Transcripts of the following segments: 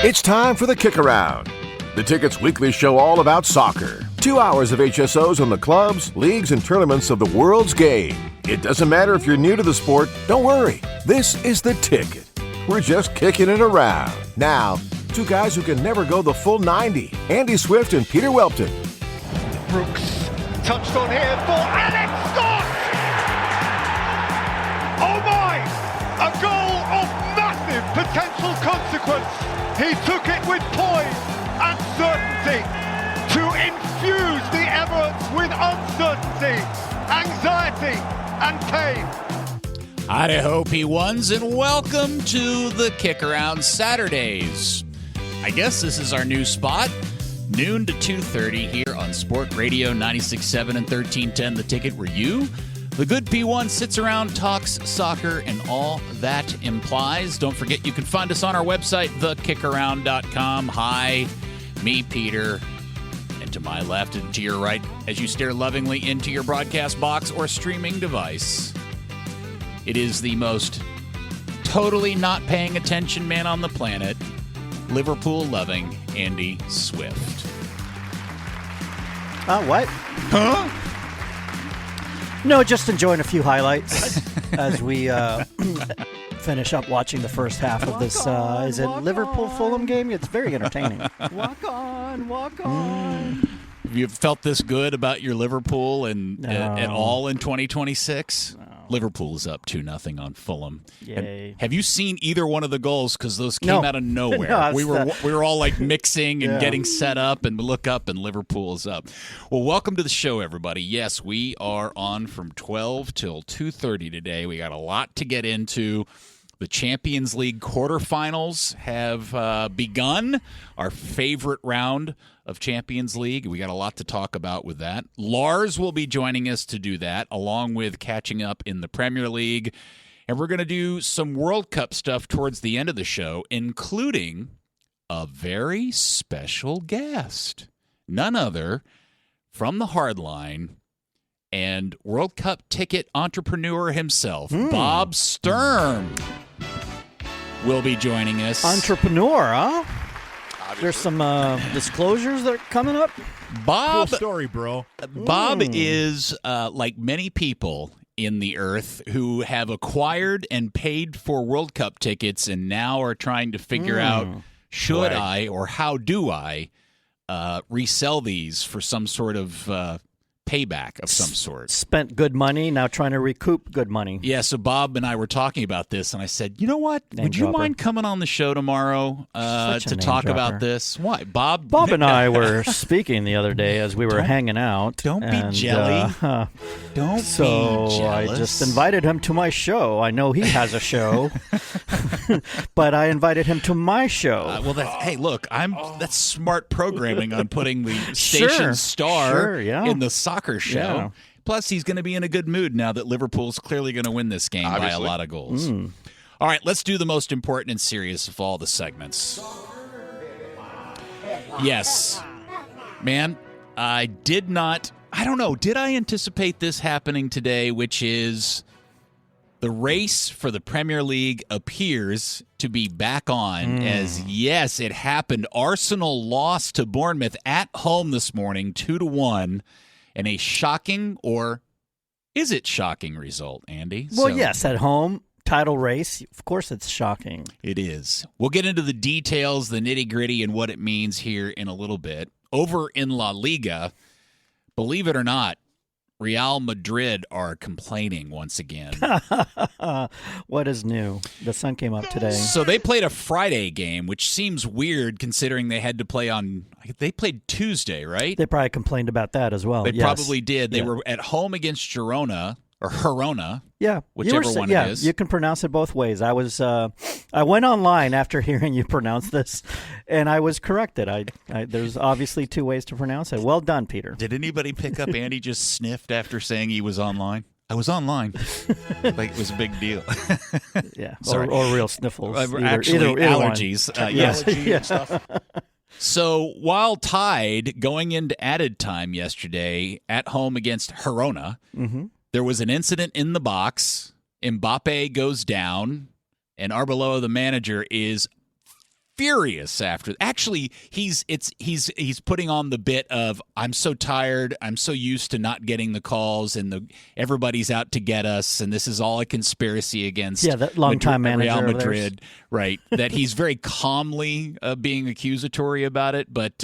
It's time for the KickAround, the Ticket's weekly show all about soccer. 2 hours of HSOs on the clubs, leagues, and tournaments of the world's game. It doesn't matter if you're new to the sport, don't worry. This is the Ticket. We're just kicking it around. Now, two guys who can never go the full 90, Andy Swift and Peter Welton. Brooks touched on here for Alex Scott! Oh my! A goal of massive potential consequence. He took it with poise and certainty to infuse the Emirates with uncertainty, anxiety and pain. Hi-ho, P1s, and welcome to the KickAround Saturdays. I guess this is our new spot, noon to 2:30 here on Sport Radio 96.7 and 1310 The Ticket, where you, the good P1, sits around, talks soccer, and all that implies. Don't forget, you can find us on our website, thekickaround.com. Hi, me, Peter, and to my left and to your right, as you stare lovingly into your broadcast box or streaming device, it is the most totally not paying attention man on the planet, Liverpool-loving Andy Swift. What? Huh? No, just enjoying a few highlights as we finish up watching the first half of this. Is it Liverpool-Fulham game? It's very entertaining. Walk on. Have you felt this good about your Liverpool and at all in 2026? No. Liverpool is up 2-0 on Fulham. Yay. Have you seen either one of the goals? Because those came out of nowhere. No, we were all like mixing and getting set up, and look up, and Liverpool is up. Well, welcome to the show, everybody. Yes, we are on from 12 till 2:30 today. We got a lot to get into. The Champions League quarterfinals have begun, our favorite round of Champions League. We got a lot to talk about with that. Lars will be joining us to do that, along with catching up in the Premier League. And we're going to do some World Cup stuff towards the end of the show, including a very special guest. None other from the Hardline and World Cup ticket entrepreneur himself, Bob Sturm, will be joining us. Entrepreneur, huh? Obviously. There's some disclosures that are coming up. Bob, cool story, bro. Bob is like many people in the earth who have acquired and paid for World Cup tickets and now are trying to figure out, should I or how do I resell these for some sort of payback of some sort. Spent good money, now trying to recoup good money. Yeah, so Bob and I were talking about this, and I said, you know what? Would you mind coming on the show tomorrow to talk about this? Why? Bob and I were speaking the other day as we were hanging out. Don't be jelly. Don't be jealous. I just invited him to my show. I know he has a show, but I invited him to my show. Hey, look, that's smart programming on putting the station star in the soccer show. Yeah. Plus, he's going to be in a good mood now that Liverpool's clearly going to win this game by a lot of goals. All right, let's do the most important and serious of all the segments. Yes. Man, did I anticipate this happening today, which is the race for the Premier League appears to be back on as, yes, it happened. Arsenal lost to Bournemouth at home this morning, 2-1. And a shocking, or is it shocking result, Andy? Well, yes, at home, title race. Of course it's shocking. It is. We'll get into the details, the nitty-gritty, and what it means here in a little bit. Over in La Liga, believe it or not, Real Madrid are complaining once again. What is new? The sun came up today. So they played a Friday game, which seems weird considering they had to play they played Tuesday, right? They probably complained about that as well. They probably did. They were at home against Girona. Or Girona, whichever one it is. You can pronounce it both ways. I went online after hearing you pronounce this, and I was corrected. There's obviously two ways to pronounce it. Well done, Peter. Did anybody pick up Andy just sniffed after saying he was online? I was online. Like it was a big deal. Yeah, or real sniffles. Actually, allergies. Yes. Allergy and stuff. So while tied going into added time yesterday at home against Girona, there was an incident in the box. Mbappe goes down, and Arbeloa, the manager, is furious after. Actually, he's putting on the bit of, I'm so tired, I'm so used to not getting the calls, and everybody's out to get us, and this is all a conspiracy against that longtime manager Real Madrid, right? That he's very calmly being accusatory about it. But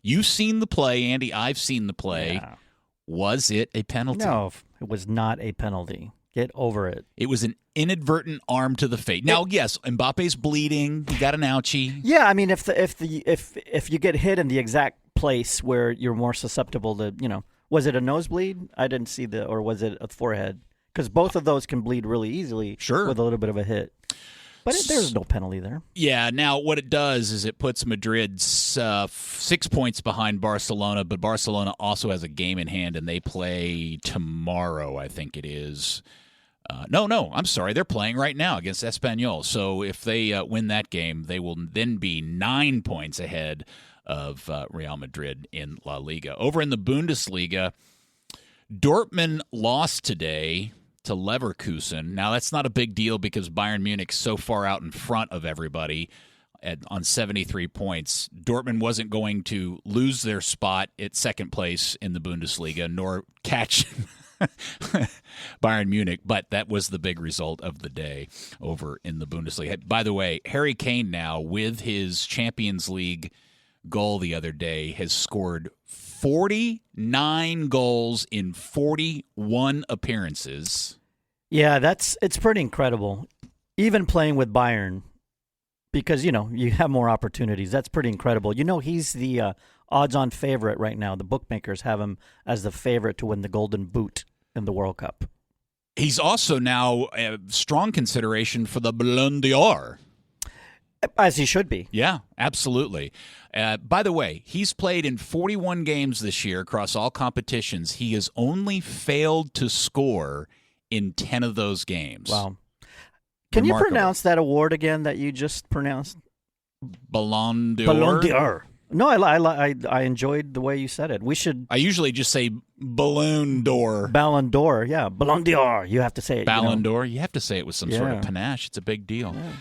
you've seen the play, Andy. I've seen the play. Yeah. Was it a penalty? No, it was not a penalty. Get over it. It was an inadvertent arm to the face. Now, yes, Mbappe's bleeding. He got an ouchie. Yeah, I mean, if you get hit in the exact place where you're more susceptible to, was it a nosebleed? I didn't see or was it a forehead? Because both of those can bleed really easily. Sure. With a little bit of a hit. But there's no penalty there. Yeah, now what it does is it puts Madrid 6 points behind Barcelona, but Barcelona also has a game in hand, and they play tomorrow, I think it is. No, I'm sorry. They're playing right now against Espanyol. So if they win that game, they will then be 9 points ahead of Real Madrid in La Liga. Over in the Bundesliga, Dortmund lost today to Leverkusen. Now, that's not a big deal because Bayern Munich's so far out in front of everybody on 73 points. Dortmund wasn't going to lose their spot at second place in the Bundesliga, nor catch Bayern Munich, but that was the big result of the day over in the Bundesliga. By the way, Harry Kane now, with his Champions League goal the other day, has scored 49 goals in 41 appearances. Yeah, it's pretty incredible. Even playing with Bayern, because, you have more opportunities. That's pretty incredible. He's the odds-on favorite right now. The bookmakers have him as the favorite to win the Golden Boot in the World Cup. He's also now a strong consideration for the Ballon d'Or. As he should be. Yeah, absolutely. By the way, he's played in 41 games this year across all competitions. He has only failed to score in 10 of those games. Wow. Can you pronounce that award again that you just pronounced? Ballon d'Or? Ballon d'Or. No, I enjoyed the way you said it. We should. I usually just say Ballon d'Or. Ballon d'Or, yeah. Ballon d'Or. You have to say it. Ballon d'Or. You have to say it with some sort of panache. It's a big deal. Yeah.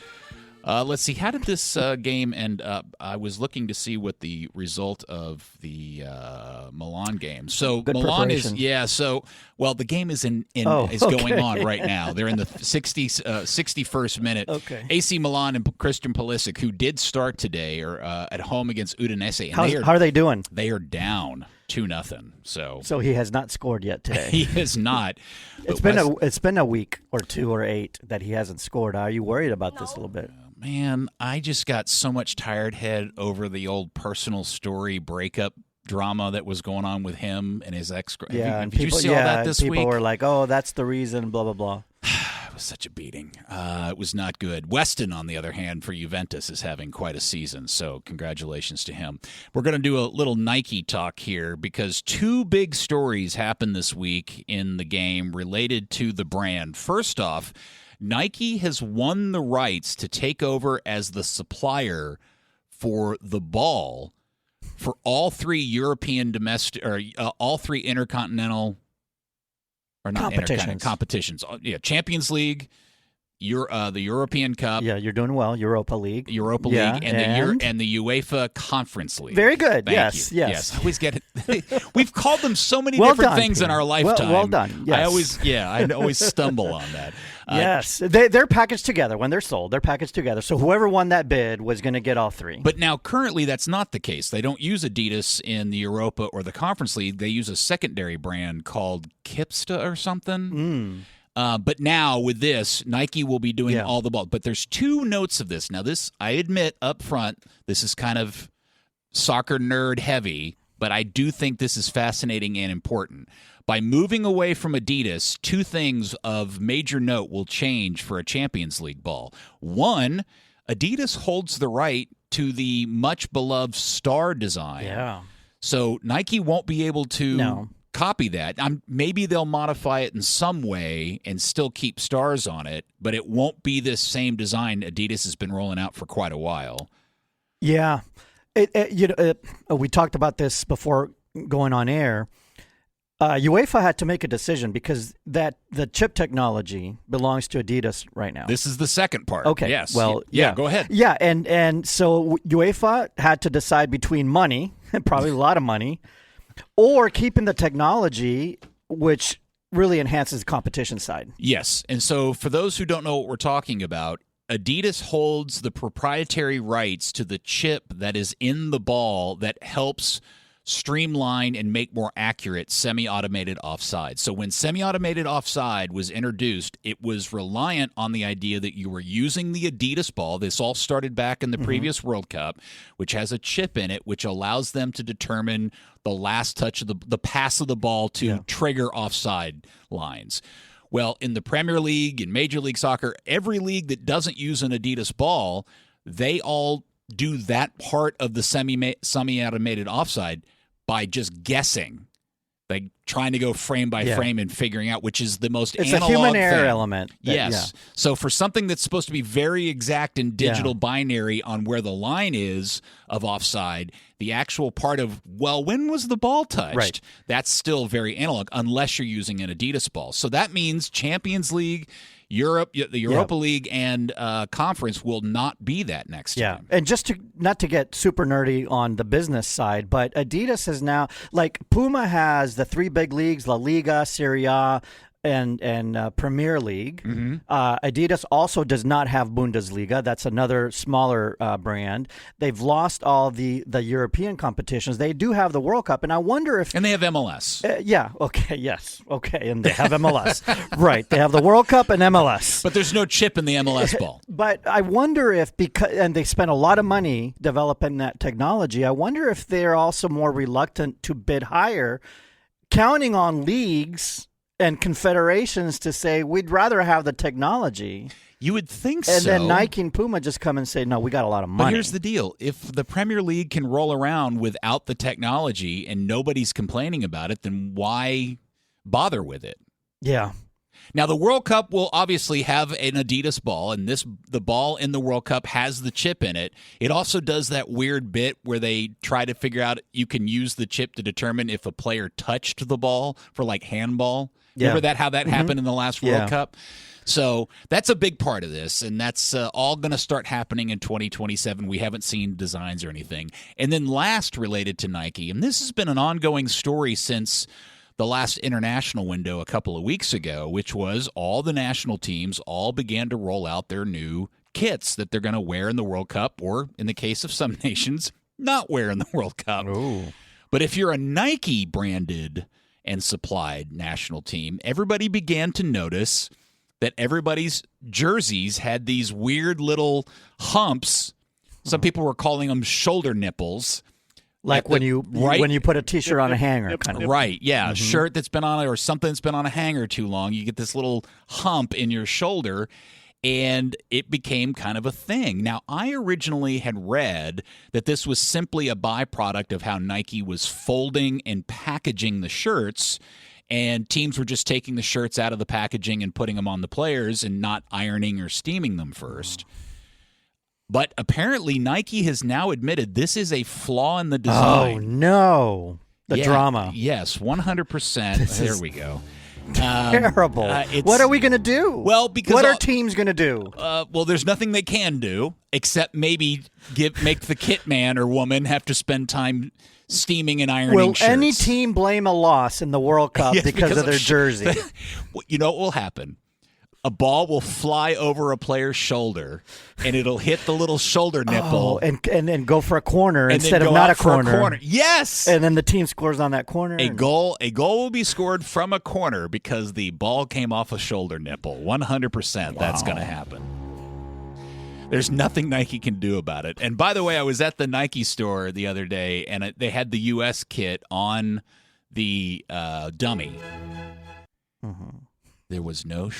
Let's see. How did this game end up? I was looking to see what the result of the Milan game. So Good Milan preparation. the game is going on right now. They're in the 61st minute. Okay. AC Milan and Christian Pulisic, who did start today, are at home against Udinese. And how are they doing? They are down 2-0. So he has not scored yet today. He has not. It's been a week or 2 or 8 that he hasn't scored. Are you worried about this a little bit? Man, I just got so much tired head over the old personal story breakup drama that was going on with him and his ex. Yeah, did you see all that this week? People were like, "Oh, that's the reason." Blah blah blah. It was such a beating. It was not good. Weston, on the other hand, for Juventus, is having quite a season. So congratulations to him. We're going to do a little Nike talk here because 2 big stories happened this week in the game related to the brand. First off, Nike has won the rights to take over as the supplier for the ball for all 3 European domestic or all 3 intercontinental or not competitions. Yeah, Champions League, the European Cup. Yeah, you're doing well. Europa League, and the UEFA Conference League. Very good. Thank you. Yes. I always get it. We've called them so many different things in our lifetime. Well done. Yes. I always stumble on that. Yes, they're packaged together when they're sold. They're packaged together. So whoever won that bid was going to get all 3. But now, currently, that's not the case. They don't use Adidas in the Europa or the Conference League. They use a secondary brand called Kipsta or something. But now with this, Nike will be doing all the ball. But there's 2 notes of this. Now, this, I admit up front, this is kind of soccer nerd heavy, but I do think this is fascinating and important. By moving away from Adidas, 2 things of major note will change for a Champions League ball. 1, Adidas holds the right to the much-beloved star design. Yeah. So Nike won't be able to copy that. Maybe they'll modify it in some way and still keep stars on it, but it won't be this same design Adidas has been rolling out for quite a while. Yeah. We talked about this before going on air. UEFA had to make a decision because the chip technology belongs to Adidas right now. This is the second part. Okay. Yes. Well, yeah. Go ahead. Yeah, and so UEFA had to decide between money, probably a lot of money, or keeping the technology, which really enhances the competition side. Yes. And so for those who don't know what we're talking about, Adidas holds the proprietary rights to the chip that is in the ball that helps streamline and make more accurate semi-automated offside. So when semi-automated offside was introduced, it was reliant on the idea that you were using the Adidas ball. This all started back in the previous World Cup, which has a chip in it, which allows them to determine the last touch of the pass of the ball to trigger offside lines. Well, in the Premier League, in Major League Soccer, every league that doesn't use an Adidas ball, they all do that part of the semi-automated offside by just guessing, like trying to go frame by frame and figuring out, which is the most it's analog a human error thing. element. Yes. So for something that's supposed to be very exact and digital binary on where the line is of offside, the actual part of, well, when was the ball touched? Right. That's still very analog unless you're using an Adidas ball. So that means Champions League, the Europa League, and Conference will not be that next time. And just not to get super nerdy on the business side, but Adidas has now, like Puma has the three big leagues, La Liga, Serie A, and Premier League. Adidas also does not have Bundesliga. That's another smaller brand. They've lost all the European competitions. They do have the World Cup, and I wonder if... And they have MLS. And they have MLS. Right, they have the World Cup and MLS. But there's no chip in the MLS ball. But I wonder if, and they spent a lot of money developing that technology, I wonder if they're also more reluctant to bid higher, counting on leagues and confederations to say, we'd rather have the technology. You would think and so. And then Nike and Puma just come and say, no, we got a lot of money. But here's the deal. If the Premier League can roll around without the technology and nobody's complaining about it, then why bother with it? Yeah. Now, the World Cup will obviously have an Adidas ball, and the ball in the World Cup has the chip in it. It also does that weird bit where they try to figure out you can use the chip to determine if a player touched the ball for, like, handball. Remember how that happened in the last World Cup? So that's a big part of this, and that's all going to start happening in 2027. We haven't seen designs or anything. And then last, related to Nike, and this has been an ongoing story since the last international window a couple of weeks ago, which was all the national teams all began to roll out their new kits that they're going to wear in the World Cup, or in the case of some nations, not wear in the World Cup. Ooh. But if you're a Nike branded and supplied national team, everybody began to notice that everybody's jerseys had these weird little humps. Some people were calling them shoulder nipples. Like when you put a T-shirt on a hanger, kind of. Right, yeah. A shirt that's been on it or something that's been on a hanger too long, you get this little hump in your shoulder, and it became kind of a thing. Now, I originally had read that this was simply a byproduct of how Nike was folding and packaging the shirts, and teams were just taking the shirts out of the packaging and putting them on the players and not ironing or steaming them first. But apparently Nike has now admitted this is a flaw in the design. Oh, no. The drama. Yes, 100%. There we go. Terrible. What are we going to do? Well, because what are teams going to do? Well, there's nothing they can do except maybe make the kit man or woman have to spend time steaming and ironing shirts. Will any team blame a loss in the World Cup because of their jersey? You know what will happen? A ball will fly over a player's shoulder, and it'll hit the little shoulder nipple. And go for a corner instead of not a corner. Yes! And then the team scores on that corner. A goal will be scored from a corner because the ball came off a shoulder nipple. 100% that's going to happen. There's nothing Nike can do about it. And by the way, I was at the Nike store the other day, and they had the U.S. kit on the dummy. Mm-hmm. There was no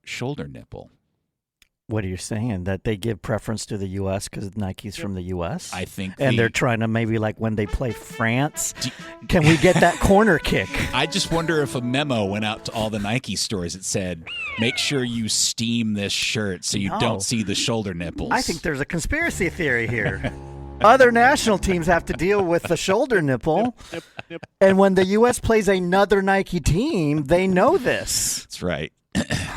shoulder nipple. What are you saying? That they give preference to the U.S. because Nike's from the U.S.? I think. And they're trying to maybe like when they play France, can we get that corner kick? I just wonder if a memo went out to all the Nike stores that said, make sure you steam this shirt so you don't see the shoulder nipples. I think there's a conspiracy theory here. Other national teams have to deal with the shoulder nipple. And when the U.S. plays another Nike team, they know this. That's right.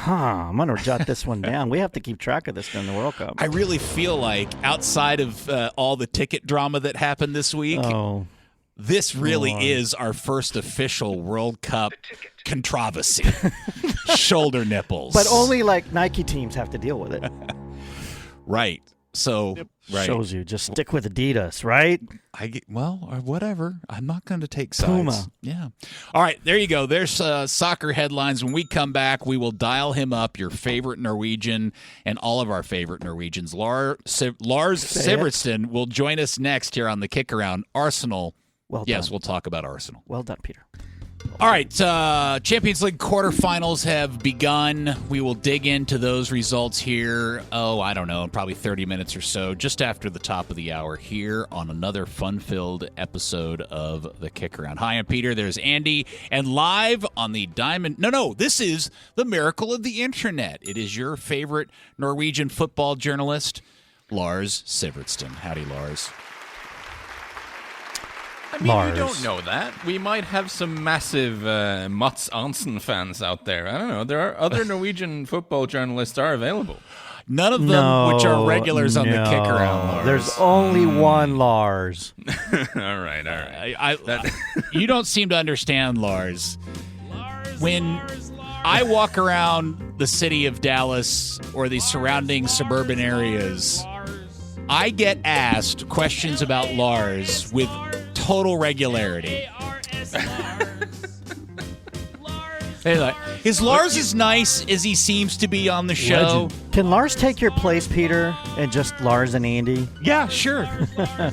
I'm going to jot this one down. We have to keep track of this during the World Cup. I really feel like outside of all the ticket drama that happened this week, this really is our first official World Cup controversy. Shoulder nipples. But only like Nike teams have to deal with it. Right. So right. Shows you. Just stick with Adidas, right? Or whatever. I'm not going to take sides. Puma. Yeah. All right. There you go. There's soccer headlines. When we come back, we will dial him up, your favorite Norwegian and all of our favorite Norwegians. Lars Sivertsen will join us next here on the KickAround. Arsenal. Well done. Yes, we'll talk about Arsenal. Well done, Peter. All right, Champions League quarterfinals have begun. We will dig into those results here, I don't know, in probably 30 minutes or so, just after the top of the hour here on another fun-filled episode of the KickAround. Hi, I'm Peter. There's Andy. And live on the Diamond... No, this is the miracle of the Internet. It is your favorite Norwegian football journalist, Lars Sivertsen. Howdy, Lars. I mean, Lars. You don't know that. We might have some massive Mats Arntzen fans out there. I don't know. There are other Norwegian football journalists are available. None of them which are regulars on the KickAround, Lars. There's only one Lars. All right. You don't seem to understand, Lars. When I walk around the city of Dallas or the surrounding suburban areas, I get asked questions about Lars with total regularity. Is Lars as nice as he seems to be on the show? Legend. Can Lars take your place, Peter, and just Lars and Andy? Yeah, sure.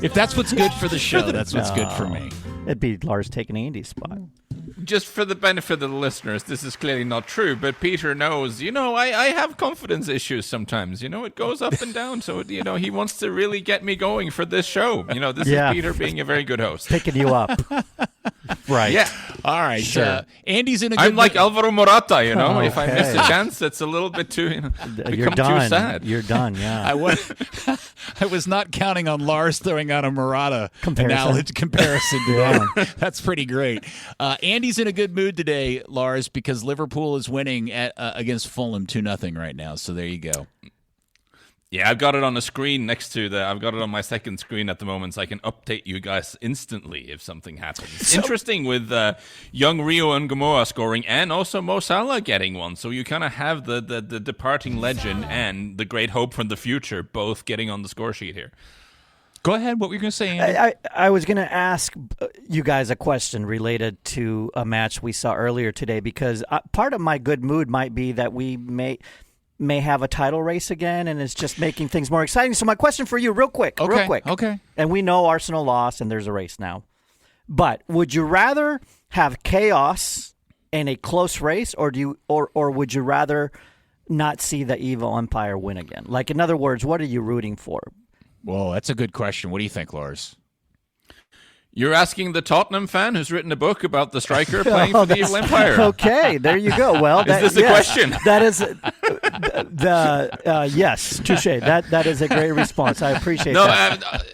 If that's what's good for the show, that's what's good for me. It'd be Lars taking Andy's spot. Just for the benefit of the listeners, this is clearly not true, but Peter knows, I have confidence issues sometimes. It goes up and down. So, he wants to really get me going for this show. This is Peter being a very good host. Picking you up. Right. Yeah. All right. Sure. Andy's in a good I'm like Alvaro Morata, If I miss Okay. a chance, it's a little bit too, You're become done. too sad. You're done, yeah. I was not counting on Lars throwing out a Morata comparison to Yeah. that. That's pretty great. Andy's in a good mood today, Lars, because Liverpool is winning against Fulham 2-0 right now. So there you go. Yeah, I've got it on the screen I've got it on my second screen at the moment, so I can update you guys instantly if something happens. Interesting with young Rio and Gamora scoring and also Mo Salah getting one. So you kind of have the departing legend and the great hope from the future both getting on the score sheet here. Go ahead. What were you going to say, Andy? I was going to ask you guys a question related to a match we saw earlier today, because part of my good mood might be that we may have a title race again, and it's just making things more exciting. So my question for you, real quick. Okay. And we know Arsenal lost, and there's a race now. But would you rather have chaos in a close race, or would you rather not see the evil empire win again? Like, in other words, what are you rooting for? Whoa, that's a good question. What do you think, Lars? You're asking the Tottenham fan who's written a book about the striker playing for the Evil Empire. Okay, there you go. Well, is this a question? That is yes, touche. That is a great response. I appreciate that.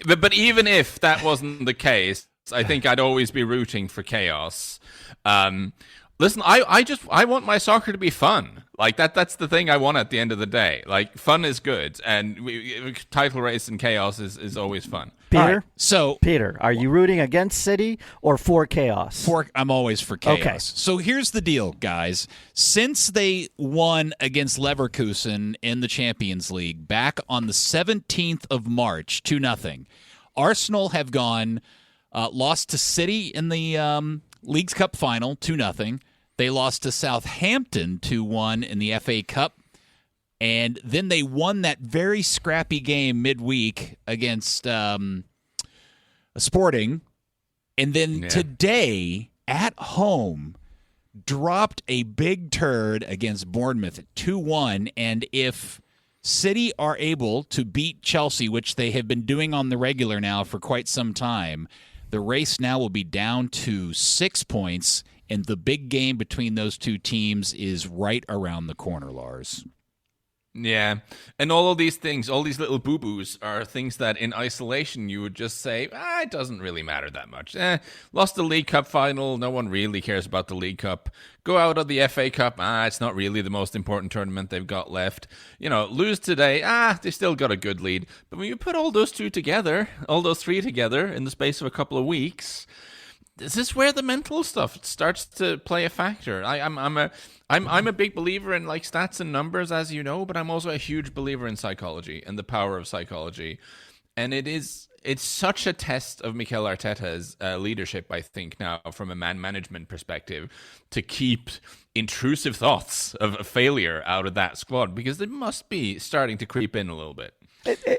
But even if that wasn't the case, I think I'd always be rooting for chaos. Listen, I want my soccer to be fun. Like that's the thing I want at the end of the day. Like, fun is good, and title race and chaos is always fun. Peter, right, so Peter, are you rooting against City or for chaos? I'm always for chaos. Okay. So here's the deal, guys. Since they won against Leverkusen in the Champions League back on the 17th of March, 2-0, Arsenal have gone lost to City in the Leagues Cup final, 2-0. They lost to Southampton 2-1 in the FA Cup. And then they won that very scrappy game midweek against Sporting. And then today, at home, dropped a big turd against Bournemouth at 2-1. And if City are able to beat Chelsea, which they have been doing on the regular now for quite some time, the race now will be down to 6 points. And the big game between those two teams is right around the corner, Lars. Yeah, and all of these things, all these little boo-boos are things that in isolation you would just say, it doesn't really matter that much. Lost the League Cup final, no one really cares about the League Cup. Go out of the FA Cup, it's not really the most important tournament they've got left. Lose today, they still got a good lead. But when you put all those three together in the space of a couple of weeks, this is where the mental stuff starts to play a factor. I'm a big believer in like stats and numbers, as you know, but I'm also a huge believer in psychology and the power of psychology. And it's such a test of Mikel Arteta's leadership, I think, now from a man management perspective, to keep intrusive thoughts of failure out of that squad, because they must be starting to creep in a little bit.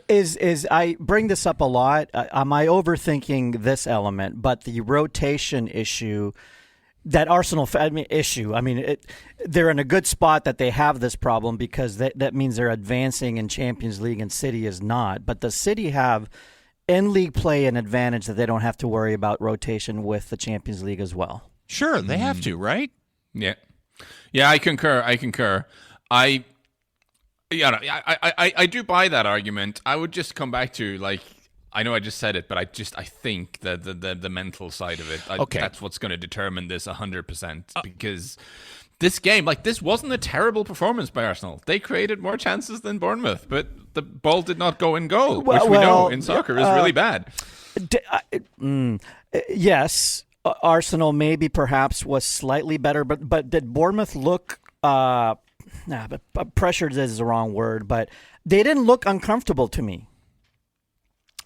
Is I bring this up a lot. Am I overthinking this element? But the rotation issue, that Arsenal issue. I mean, they're in a good spot that they have this problem, because that means they're advancing in Champions League and City is not. But the City have in league play an advantage that they don't have to worry about rotation with the Champions League as well. Sure, they have to, right? Yeah, I concur. I do buy that argument. I would just come back to, like, I know I just said it, but I think that the mental side of it, that's what's going to determine this 100%. Because this game, this wasn't a terrible performance by Arsenal. They created more chances than Bournemouth, but the ball did not go in goal, which we know in soccer is really bad. Yes, Arsenal maybe perhaps was slightly better, but did Bournemouth look... but pressured is the wrong word, but they didn't look uncomfortable to me.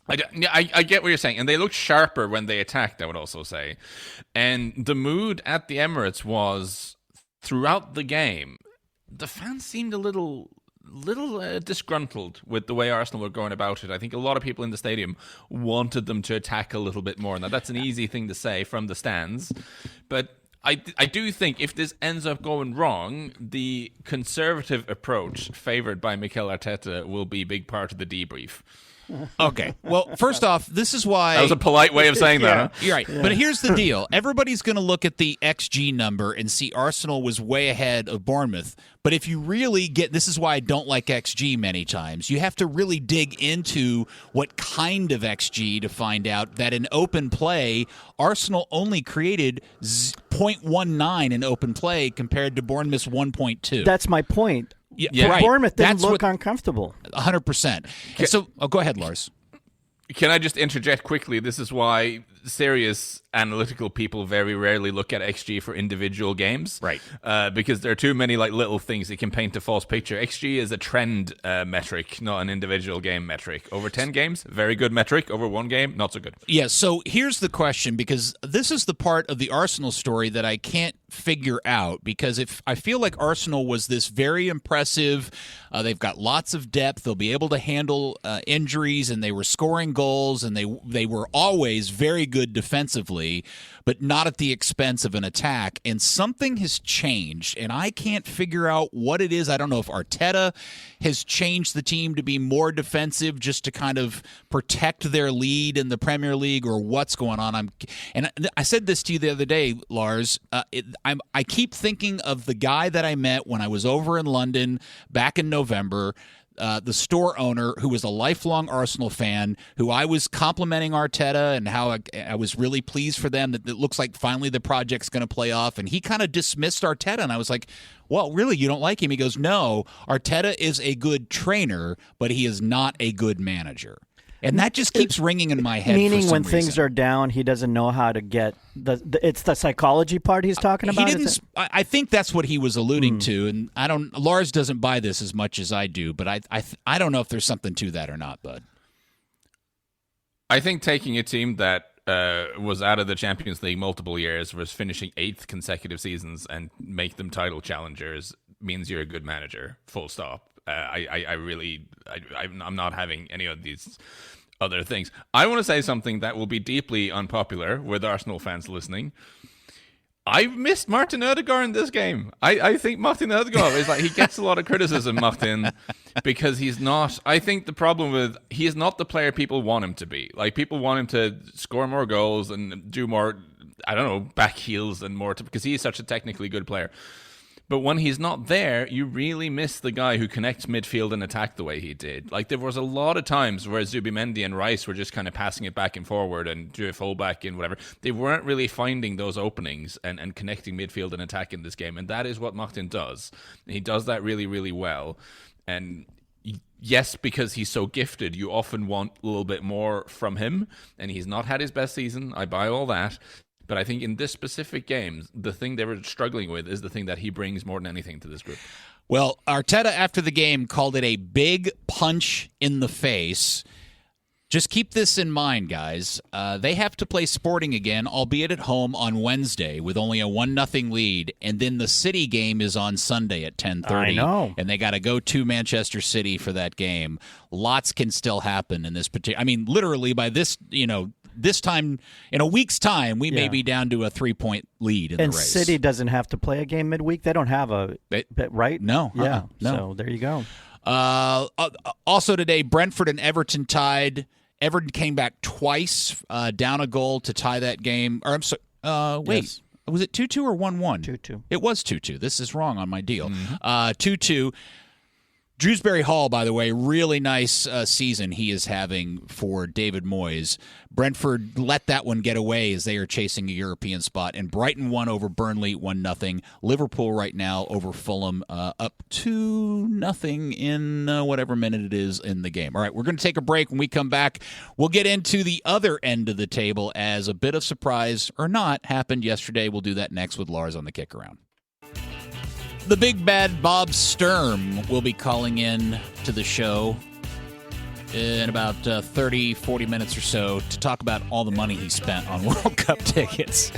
I get what you're saying, and they looked sharper when they attacked, I would also say. And the mood at the Emirates was, throughout the game, the fans seemed a little disgruntled with the way Arsenal were going about it. I think a lot of people in the stadium wanted them to attack a little bit more. Now, that's an easy thing to say from the stands, but I do think if this ends up going wrong, the conservative approach favored by Mikel Arteta will be a big part of the debrief. Okay. Well, first off, this is why... That was a polite way of saying that, huh? You're right. Yeah. But here's the deal. Everybody's going to look at the XG number and see Arsenal was way ahead of Bournemouth. But if you really get... This is why I don't like XG many times. You have to really dig into what kind of XG to find out that in open play, Arsenal only created 0.19 in open play compared to Bournemouth's 1.2. That's my point. Yeah, right. Bournemouth didn't look uncomfortable. 100%. So, go ahead, Lars. Can I just interject quickly? This is why serious analytical people very rarely look at XG for individual games. Right. Because there are too many little things that can paint a false picture. XG is a trend metric, not an individual game metric. Over 10 games, very good metric. Over one game, not so good. Yeah, so here's the question, because this is the part of the Arsenal story that I can't figure out, because if I feel like Arsenal was this very impressive, they've got lots of depth, they'll be able to handle injuries, and they were scoring goals, and they were always very good defensively, but not at the expense of an attack. And something has changed, and I can't figure out what it is. I don't know if Arteta has changed the team to be more defensive just to kind of protect their lead in the Premier League, or what's going on. I said this to you the other day, Lars. I keep thinking of the guy that I met when I was over in London back in November, the store owner who was a lifelong Arsenal fan, who I was complimenting Arteta and how I was really pleased for them that it looks like finally the project's going to play off. And he kind of dismissed Arteta, and I was like, well, really, you don't like him? He goes, no, Arteta is a good trainer, but he is not a good manager. And that just keeps ringing in my head. Meaning, for some when reason. things are down, he doesn't know how to get it's the psychology part he's talking about. He didn't. I think that's what he was alluding to, and Lars doesn't buy this as much as I do, but I don't know if there's something to that or not, Bud. I think taking a team that was out of the Champions League multiple years, was finishing 8th consecutive seasons, and make them title challengers means you're a good manager. Full stop. I'm not having any of these other things. I want to say something that will be deeply unpopular with Arsenal fans listening. I missed Martin Ødegaard in this game. I think Martin Ødegaard is he gets a lot of criticism, Martin, because he's not. I think the problem with he is not the player people want him to be. People want him to score more goals and do more, back heels and more, because he is such a technically good player. But when he's not there, you really miss the guy who connects midfield and attack the way he did. Like, there was a lot of times where Zubimendi and Rice were just kind of passing it back and forward and do a fullback and whatever. They weren't really finding those openings and connecting midfield and attack in this game. And that is what Martin does. He does that really, really well. And yes, because he's so gifted, you often want a little bit more from him. And he's not had his best season. I buy all that. But I think in this specific game, the thing they were struggling with is the thing that he brings more than anything to this group. Well, Arteta after the game called it a big punch in the face. Just keep this in mind, guys. They have to play Sporting again, albeit at home, on Wednesday with only a 1-0 lead. And then the City game is on Sunday at 10:30. I know. And they got to go to Manchester City for that game. Lots can still happen in this particular. I mean, literally by this, this time, in a week's time, we may be down to a 3-point lead in the race. And City doesn't have to play a game midweek. They don't have right? No. Yeah. No. So there you go. Also today, Brentford and Everton tied. Everton came back twice, down a goal to tie that game. Or I'm sorry, wait. Yes. Was it 2-2 or 1-1? 2-2. It was 2-2. This is wrong on my deal. 2-2. Dewsbury Hall, by the way, really nice season he is having for David Moyes. Brentford let that one get away as they are chasing a European spot. And Brighton won over Burnley 1-0. Liverpool right now over Fulham up 2-0 in whatever minute it is in the game. All right, we're going to take a break. When we come back, we'll get into the other end of the table as a bit of surprise or not happened yesterday. We'll do that next with Lars on the KickAround. The big bad Bob Sturm will be calling in to the show in about 30, 40 minutes or so to talk about all the money he spent on World Cup tickets.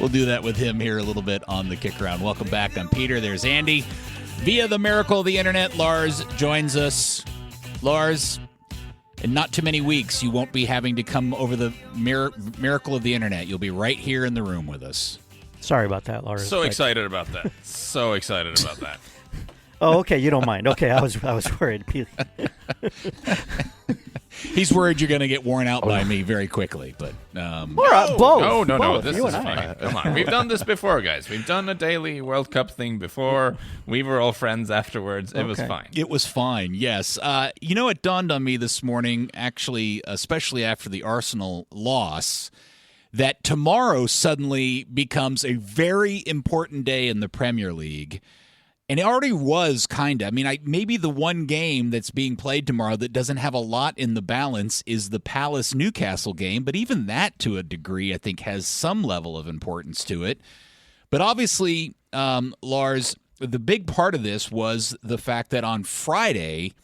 We'll do that with him here a little bit on the KickAround. Welcome back. I'm Peter. There's Andy. Via the miracle of the internet, Lars joins us. Lars, in not too many weeks, you won't be having to come over the miracle of the internet. You'll be right here in the room with us. Sorry about that, Lars. So excited about that. So excited about that. Oh, okay. You don't mind. Okay, I was worried. He's worried you're going to get worn out by me very quickly, but both. No. Both, This you is and I. fine. Come on, we've done this before, guys. We've done a daily World Cup thing before. We were all friends afterwards. It was fine. It was fine. Yes. It dawned on me this morning, actually, especially after the Arsenal loss, that tomorrow suddenly becomes a very important day in the Premier League. And it already was kind of. I mean, maybe the one game that's being played tomorrow that doesn't have a lot in the balance is the Palace-Newcastle game. But even that, to a degree, I think has some level of importance to it. But obviously, Lars, the big part of this was the fact that on Friday,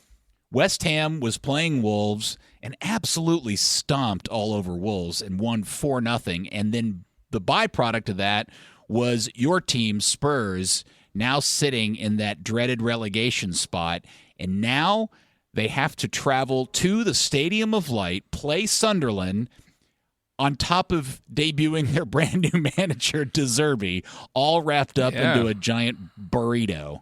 West Ham was playing Wolves and absolutely stomped all over Wolves and won 4-0. And then the byproduct of that was your team, Spurs, now sitting in that dreaded relegation spot. And now they have to travel to the Stadium of Light, play Sunderland, on top of debuting their brand new manager, De Zerbi, all wrapped up into a giant burrito.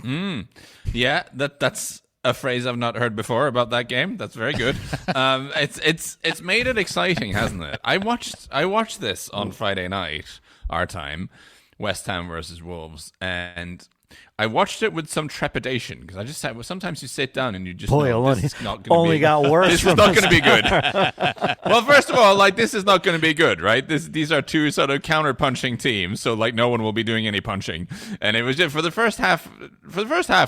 Yeah, that's a phrase I've not heard before about that game. That's very good. It's made it exciting, hasn't it? I watched this on Friday night, our time, West Ham versus Wolves, and I watched it with some trepidation because I just said, well, sometimes you sit down and you just know this is not going to be got worse. This is not going to be good. Well, first of all, this is not going to be good, right? These are two sort of counter-punching teams, so no one will be doing any punching. And it was just for the first half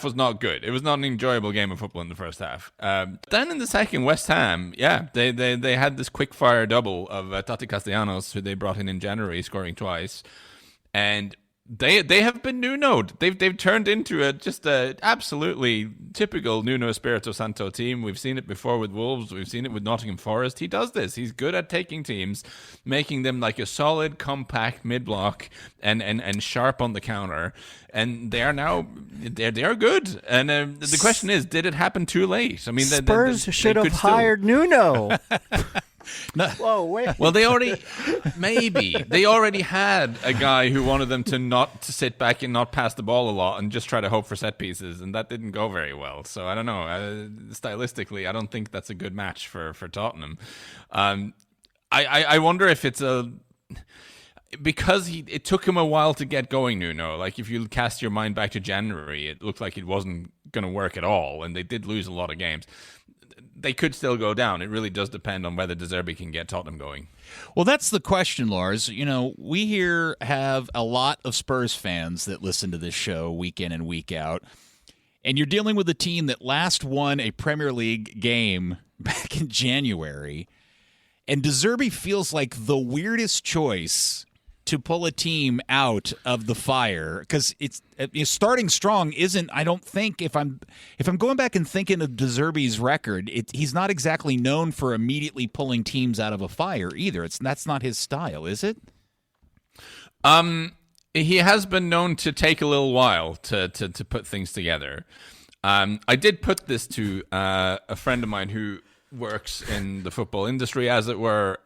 was not good. It was not an enjoyable game of football in the first half. Then in the second, West Ham, they had this quick-fire double of Tati Castellanos, who they brought in January, scoring twice, and They have been Nuno'd. They've turned into a absolutely typical Nuno Espirito Santo team. We've seen it before with Wolves. We've seen it with Nottingham Forest. He does this. He's good at taking teams, making them like a solid, compact mid-block and sharp on the counter. And they are now they are good. And the question is, did it happen too late? I mean, Spurs should have hired Nuno. No. Whoa, wait. Well, they already had a guy who wanted them to sit back and not pass the ball a lot and just try to hope for set pieces, and that didn't go very well. So I don't know. Stylistically, I don't think that's a good match for Tottenham. I wonder if it's because it took him a while to get going, Nuno. Like, if you cast your mind back to January, it looked like it wasn't going to work at all, and they did lose a lot of games. They could still go down. It really does depend on whether De Zerbi can get Tottenham going. Well, that's the question, Lars. You know, we here have a lot of Spurs fans that listen to this show week in and week out, and you're dealing with a team that last won a Premier League game back in January, and De Zerbi feels like the weirdest choice to pull a team out of the fire, because it's starting strong isn't. I don't think if I'm going back and thinking of De Zerbi's record, he's not exactly known for immediately pulling teams out of a fire either. That's not his style, is it? He has been known to take a little while to put things together. I did put this to a friend of mine who works in the football industry, as it were.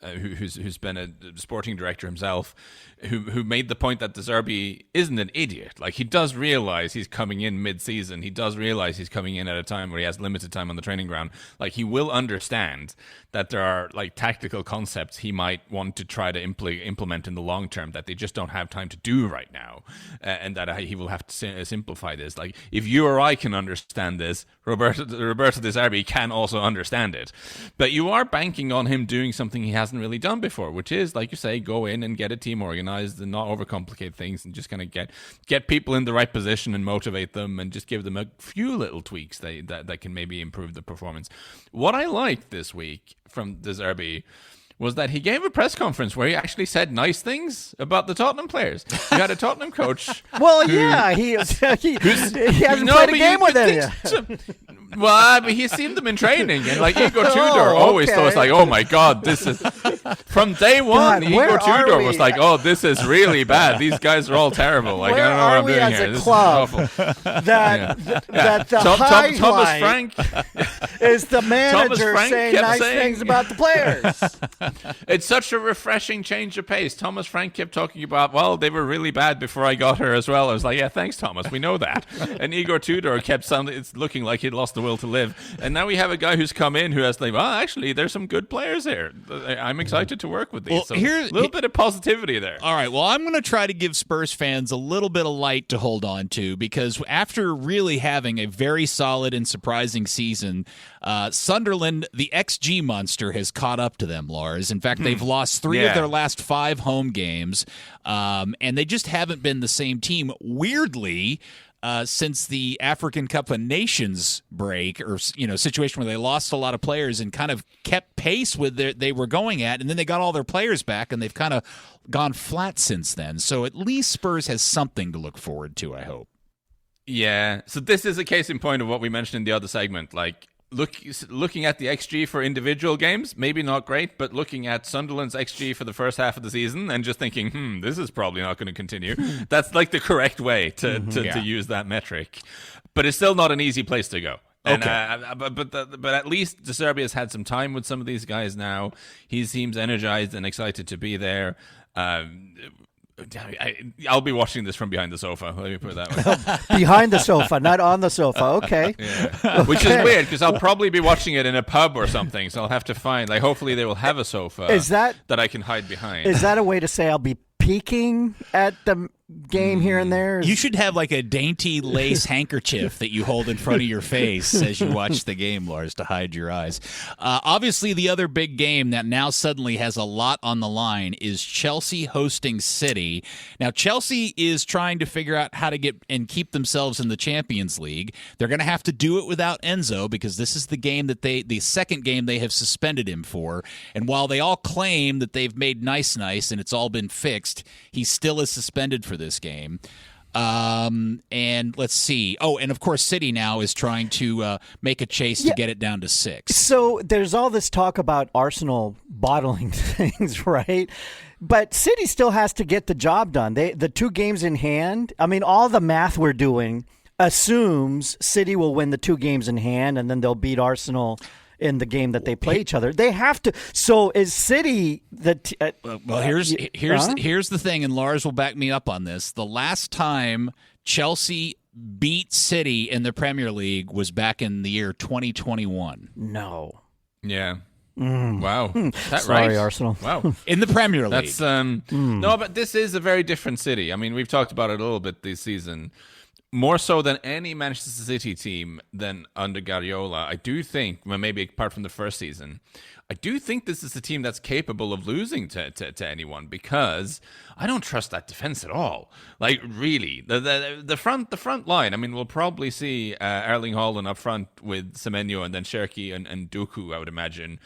Who's been a sporting director himself, who made the point that De Zerbi isn't an idiot. Like, he does realize he's coming in mid-season. He does realize he's coming in at a time where he has limited time on the training ground. Like, he will understand that there are, like, tactical concepts he might want to try to implement in the long term that they just don't have time to do right now, and that he will have to simplify this. Like, if you or I can understand this, Roberto De Zerbi can also understand it. But you are banking on him doing something he hasn't really done before, which is, like you say, go in and get a team organized and not overcomplicate things, and just kind of get people in the right position and motivate them, and just give them a few little tweaks that can maybe improve the performance. What I liked this week from De Zerbi was that he gave a press conference where he actually said nice things about the Tottenham players. You had a Tottenham coach. Well, yeah, he hasn't played a game with any. Well, but he's seen them in training, and like Igor Tudor always thought, like, oh my God, this is from day one. Igor Tudor was like, oh, this is really bad. These guys are all terrible. Like, where I don't know what I'm doing here. This club is awful. That the Thomas Frank is the manager saying nice things about the players. It's such a refreshing change of pace. Thomas Frank kept talking about, well, they were really bad before I got here as well. I was like, yeah, thanks, Thomas. We know that. And Igor Tudor kept sounding, it's looking like he'd lost the will to live. And now we have a guy who's come in who has like, well, actually, there's some good players here. I'm excited to work with these. Well, so a little bit of positivity there. All right. Well, I'm going to try to give Spurs fans a little bit of light to hold on to, because after really having a very solid and surprising season, Sunderland, the XG monster, has caught up to them, Lars. In fact, they've lost 3 of their last 5 home games, and they just haven't been the same team, weirdly, since the African Cup of Nations break, or situation where they lost a lot of players and kind of kept pace with they were going at, and then they got all their players back, and they've kind of gone flat since then. So at least Spurs has something to look forward to, I hope. Yeah. So this is a case in point of what we mentioned in the other segment, like, looking at the XG for individual games, maybe not great, but looking at Sunderland's XG for the first half of the season and just thinking, this is probably not going to continue. That's like the correct way to use that metric. But it's still not an easy place to go. And, but at least De Zerbi has had some time with some of these guys now. He seems energized and excited to be there. I'll be watching this from behind the sofa. Let me put it that way. Behind the sofa, not on the sofa. Okay. Yeah. Which is weird, because I'll probably be watching it in a pub or something. So I'll have to find, like, hopefully they will have a sofa that I can hide behind. Is that a way to say I'll be peeking at the game here and there? You should have like a dainty lace handkerchief that you hold in front of your face as you watch the game, Lars, to hide your eyes. Obviously, the other big game that now suddenly has a lot on the line is Chelsea hosting City. Now, Chelsea is trying to figure out how to get and keep themselves in the Champions League. They're going to have to do it without Enzo, because this is the game that the second game they have suspended him for. And while they all claim that they've made nice and it's all been fixed, he still is suspended for this game. And let's see. Oh, and of course, City now is trying to make a chase to get it down to 6. So there's all this talk about Arsenal bottling things, right? But City still has to get the job done. The 2 games in hand, I mean, all the math we're doing assumes City will win the 2 games in hand, and then they'll beat Arsenal in the game that they play each other. They have to. So is City the? Well, here's the thing, and Lars will back me up on this. The last time Chelsea beat City in the Premier League was back in the year 2021. No. Yeah. Wow. Is that Sorry, right? Arsenal. Wow. In the Premier League. That's no, but this is a very different city. I mean, we've talked about it a little bit this season. More so than any Manchester City team than under Guardiola. I do think, well, maybe apart from the first season, I do think this is a team that's capable of losing to anyone, because I don't trust that defense at all. Like, really, the front line. I mean, we'll probably see Erling Haaland up front with Semenyo and then Cherki and Doku, I would imagine.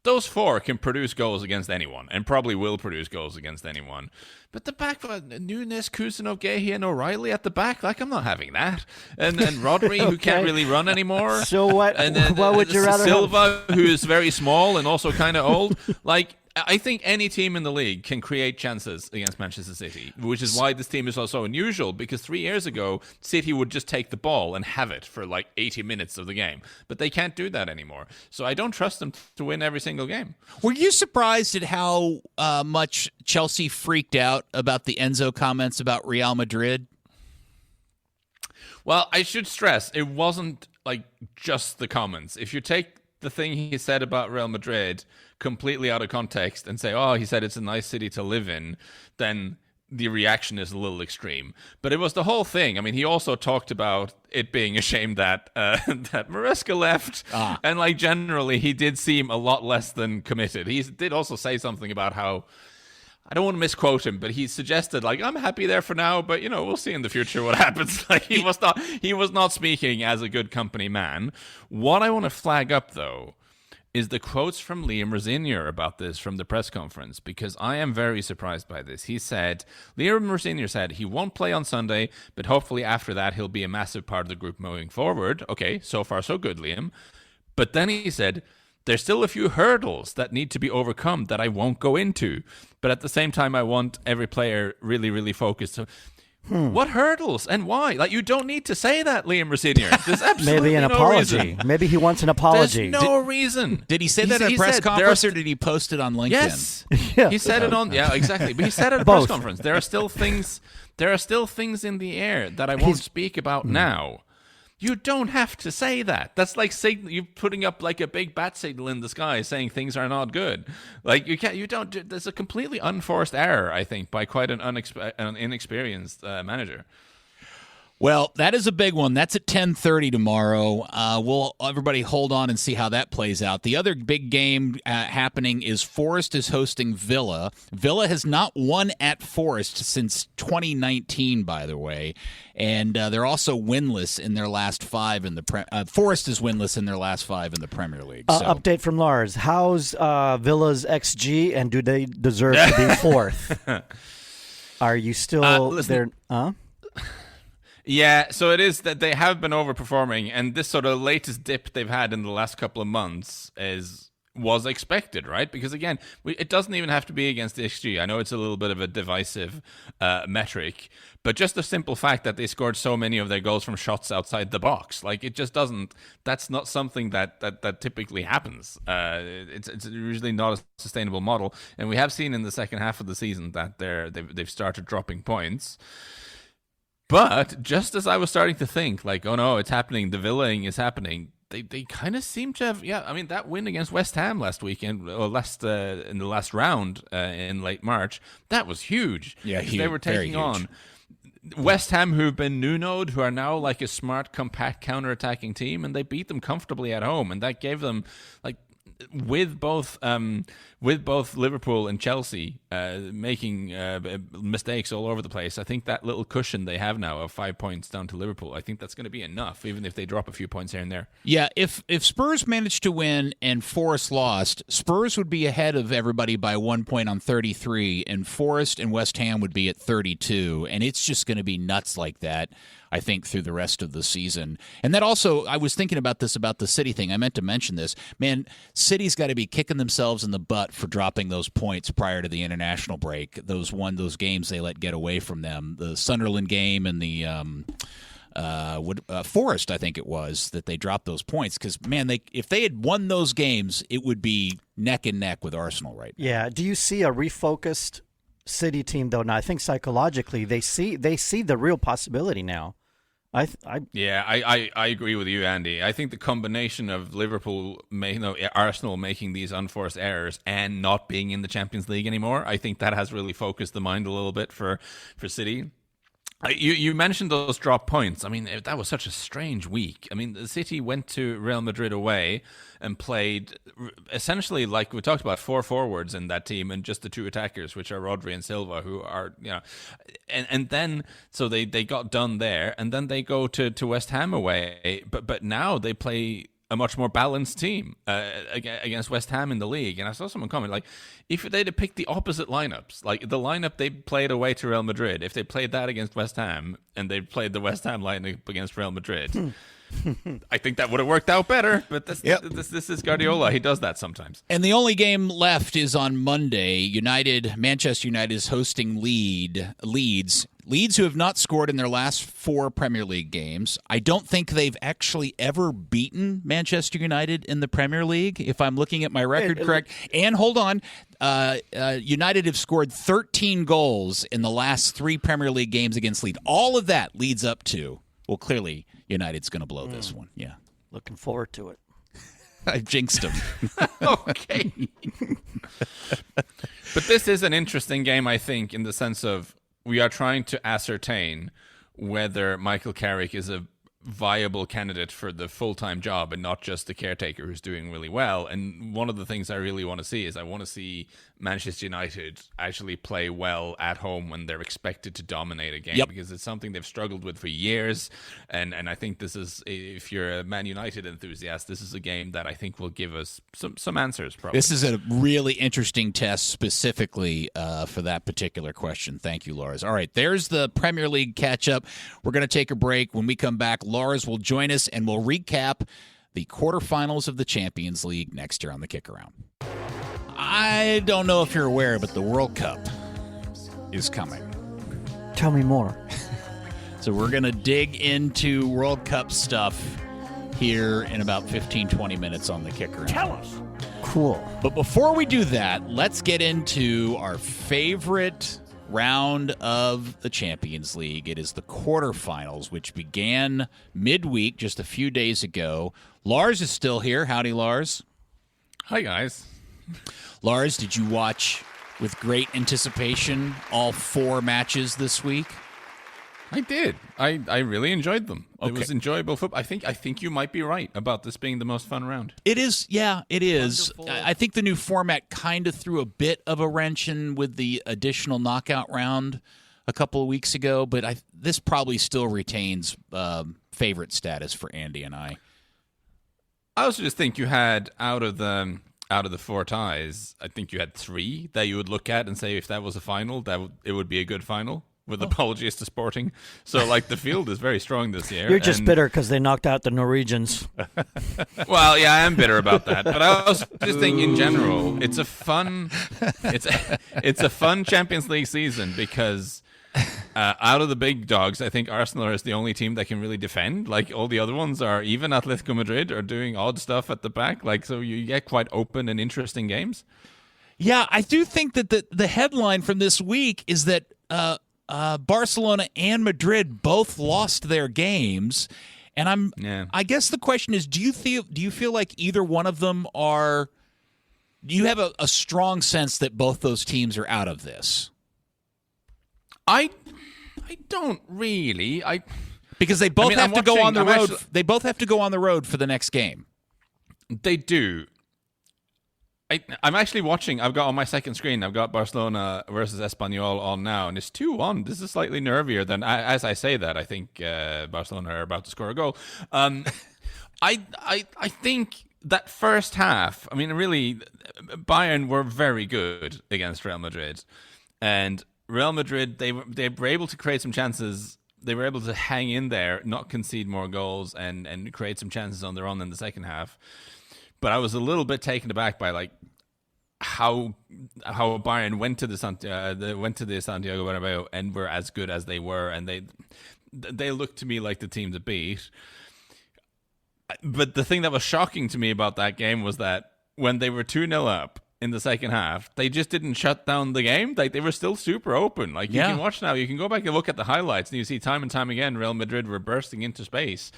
Those four can produce goals against anyone, and probably will produce goals against anyone. But the back, Nunes, Kusanov, Guehi, and O'Reilly at the back, like, I'm not having that. And Rodri, who can't really run anymore. So what? And then, what would you rather Silva, who is very small and also kind of old. Like, I think any team in the league can create chances against Manchester City, which is why this team is also unusual, because 3 years ago, City would just take the ball and have it for like 80 minutes of the game. But they can't do that anymore. So I don't trust them to win every single game. Were you surprised at how much Chelsea freaked out about the Enzo comments about Real Madrid? Well, I should stress, it wasn't like just the comments. If you take the thing he said about Real Madrid completely out of context and say, oh, he said it's a nice city to live in, then the reaction is a little extreme. But it was the whole thing. I mean, he also talked about it being a shame that that Maresca left. And like, generally, he did seem a lot less than committed. He did also say something about how, I don't want to misquote him, but he suggested, like, I'm happy there for now, but, you know, we'll see in the future what happens. Like, he was not speaking as a good company man. What I want to flag up, though, is the quotes from Liam Rosenior about this from the press conference, because I am very surprised by this. Liam Rosenior said he won't play on Sunday, but hopefully after that he'll be a massive part of the group moving forward. Okay, so far so good, Liam. But then he said, there's still a few hurdles that need to be overcome that I won't go into. But at the same time, I want every player really, really focused. So, what hurdles and why? Like, you don't need to say that, Liam Rosenior. There's absolutely Maybe an no apology. reason. Maybe he wants an apology. There's no reason. Did he say that at a press conference, or did he post it on LinkedIn? Yes, Yeah. he said it on. Yeah, exactly. But he said it at a press conference. There are still things. There are still things in the air that I won't speak about now. You don't have to say that. That's like you putting up like a big bat signal in the sky saying things are not good. Like, you can't. You don't. There's a completely unforced error, I think, by quite an inexperienced manager. Well, that is a big one. That's at 10:30 tomorrow. We'll everybody hold on and see how that plays out. The other big game happening is Forest is hosting Villa. Villa has not won at Forest since 2019, by the way, and they're also winless in their last five in the Forest is winless in their last five in the Premier League. So. Update from Lars. How's Villa's XG, and do they deserve to be fourth? Are you still there? Yeah, so it is that they have been overperforming, and this sort of latest dip they've had in the last couple of months was expected, right? Because again, it doesn't even have to be against the XG. I know it's a little bit of a divisive metric, but just the simple fact that they scored so many of their goals from shots outside the box, like, it just doesn't. That's not something that typically happens. It's usually not a sustainable model, and we have seen in the second half of the season that they've started dropping points. But just as I was starting to think, like, oh no, it's happening, the Villaing is happening, they kind of seem to have, I mean, that win against West Ham last weekend, or in the last round in late March, that was huge. Yeah, they were taking on West Ham, who've been Nuno'd, who are now like a smart, compact, counter-attacking team, and they beat them comfortably at home, and that gave them, like, with both Liverpool and Chelsea making mistakes all over the place, I think that little cushion they have now of 5 points down to Liverpool, I think that's going to be enough, even if they drop a few points here and there. Yeah, if Spurs managed to win and Forest lost, Spurs would be ahead of everybody by 1 point on 33, and Forest and West Ham would be at 32, and it's just going to be nuts like that, I think, through the rest of the season. And that also, I was thinking about this, about the City thing. I meant to mention this. Man, City's got to be kicking themselves in the butt for dropping those points prior to the international break. Those games they let get away from them. The Sunderland game and the Forest, I think it was, that they dropped those points. Because, man, if they had won those games, it would be neck and neck with Arsenal right now. Yeah. Do you see a refocused City team, though? Now, I think psychologically they see the real possibility now Yeah, I agree with you, Andy. I think the combination of Arsenal making these unforced errors and not being in the Champions League anymore, I think that has really focused the mind a little bit for City. You mentioned those drop points. I mean, that was such a strange week. I mean, the City went to Real Madrid away and played essentially like we talked about, 4 forwards in that team and just the 2 attackers, which are Rodri and Silva, who are, and then so they got done there, and then they go to West Ham away, but now they play a much more balanced team against West Ham in the league. And I saw someone comment, like, if they'd have picked the opposite lineups, like the lineup they played away to Real Madrid, if they played that against West Ham and they played the West Ham lineup against Real Madrid, I think that would have worked out better. But this is Guardiola. He does that sometimes. And the only game left is on Monday. Manchester United is hosting Leeds. Leeds, who have not scored in their last 4 Premier League games. I don't think they've actually ever beaten Manchester United in the Premier League, if I'm looking at my record correct. And hold on, United have scored 13 goals in the last 3 Premier League games against Leeds. All of that leads up to, well, clearly United's going to blow this one. Yeah. Looking forward to it. I jinxed him. Okay. But this is an interesting game, I think, in the sense of we are trying to ascertain whether Michael Carrick is a viable candidate for the full-time job and not just the caretaker who's doing really well. And one of the things I really want to see is I want to see Manchester United actually play well at home when they're expected to dominate a game, because it's something they've struggled with for years. And I think this is, if you're a Man United enthusiast, this is a game that I think will give us some answers, probably. This is a really interesting test specifically for that particular question. Thank you, Lars. All right, there's the Premier League catch-up. We're going to take a break. When we come back, Lars will join us and we'll recap the quarterfinals of the Champions League next year on the KickAround. I don't know if you're aware, but the World Cup is coming. Tell me more. So we're going to dig into World Cup stuff here in about 15, 20 minutes on the KickAround. Tell us. Cool. But before we do that, let's get into our favorite round of the Champions League. It is the quarterfinals, which began midweek just a few days ago. Lars is still here. Howdy, Lars. Hi, guys. Lars, did you watch with great anticipation all 4 matches this week? I did. I really enjoyed them. Okay. It was enjoyable football. I think you might be right about this being the most fun round. It is. Yeah, it is. Wonderful. I think the new format kind of threw a bit of a wrench in with the additional knockout round a couple of weeks ago, but this probably still retains favorite status for Andy and I. I also just think you had out of the 4 ties, I think you had 3 that you would look at and say if that was a final, it would be a good final. With apologies to Sporting. So, the field is very strong this year. You're just bitter because they knocked out the Norwegians. Well, yeah, I am bitter about that. But I also just think, in general, it's a fun Champions League season because out of the big dogs, I think Arsenal is the only team that can really defend. All the other ones are, even Atletico Madrid are doing odd stuff at the back. So you get quite open and interesting games. Yeah, I do think that the headline from this week is that Barcelona and Madrid both lost their games, and I guess the question is, do you feel like either one of them are? Do you have a strong sense that both those teams are out of this? I don't really. Because they both have to go on the road. Actually, they both have to go on the road for the next game. They do. I'm actually watching. I've got on my second screen, I've got Barcelona versus Espanyol on now, and it's 2-1. This is slightly nervier than, as I say that, I think Barcelona are about to score a goal. I think that first half, I mean, really, Bayern were very good against Real Madrid. And Real Madrid, they were able to create some chances. They were able to hang in there, not concede more goals, and create some chances on their own in the second half. But I was a little bit taken aback by how Bayern went to the Santiago Bernabeu and were as good as they were, and they looked to me like the team to beat. But the thing that was shocking to me about that game was that when they were 2-0 up, in the second half, they just didn't shut down the game. Like, they were still super open. Like, you can watch now, you can go back and look at the highlights, and you see time and time again Real Madrid were bursting into space.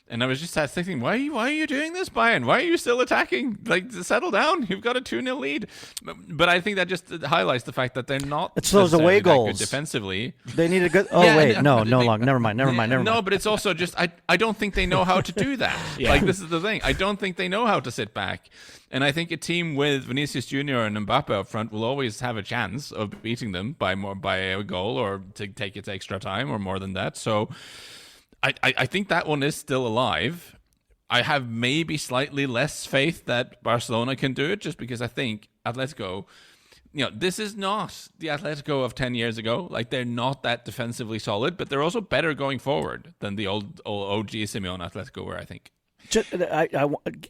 And I was just thinking, why are you doing this, Bayern? Why are you still attacking? Like, settle down. You've got a 2-0 lead. But I think that just highlights the fact that they're not. It's those away goals defensively. They need a good. Oh wait, no longer. Never mind. No, but it's also just I don't think they know how to do that. Like, this is the thing. I don't think they know how to sit back. And I think a team with Vinicius Jr. and Mbappe up front will always have a chance of beating them by a goal, or to take it to extra time, or more than that. So I think that one is still alive. I have maybe slightly less faith that Barcelona can do it, just because I think Atletico, this is not the Atletico of 10 years ago. Like, they're not that defensively solid, but they're also better going forward than the old OG Simeone Atletico were, I think.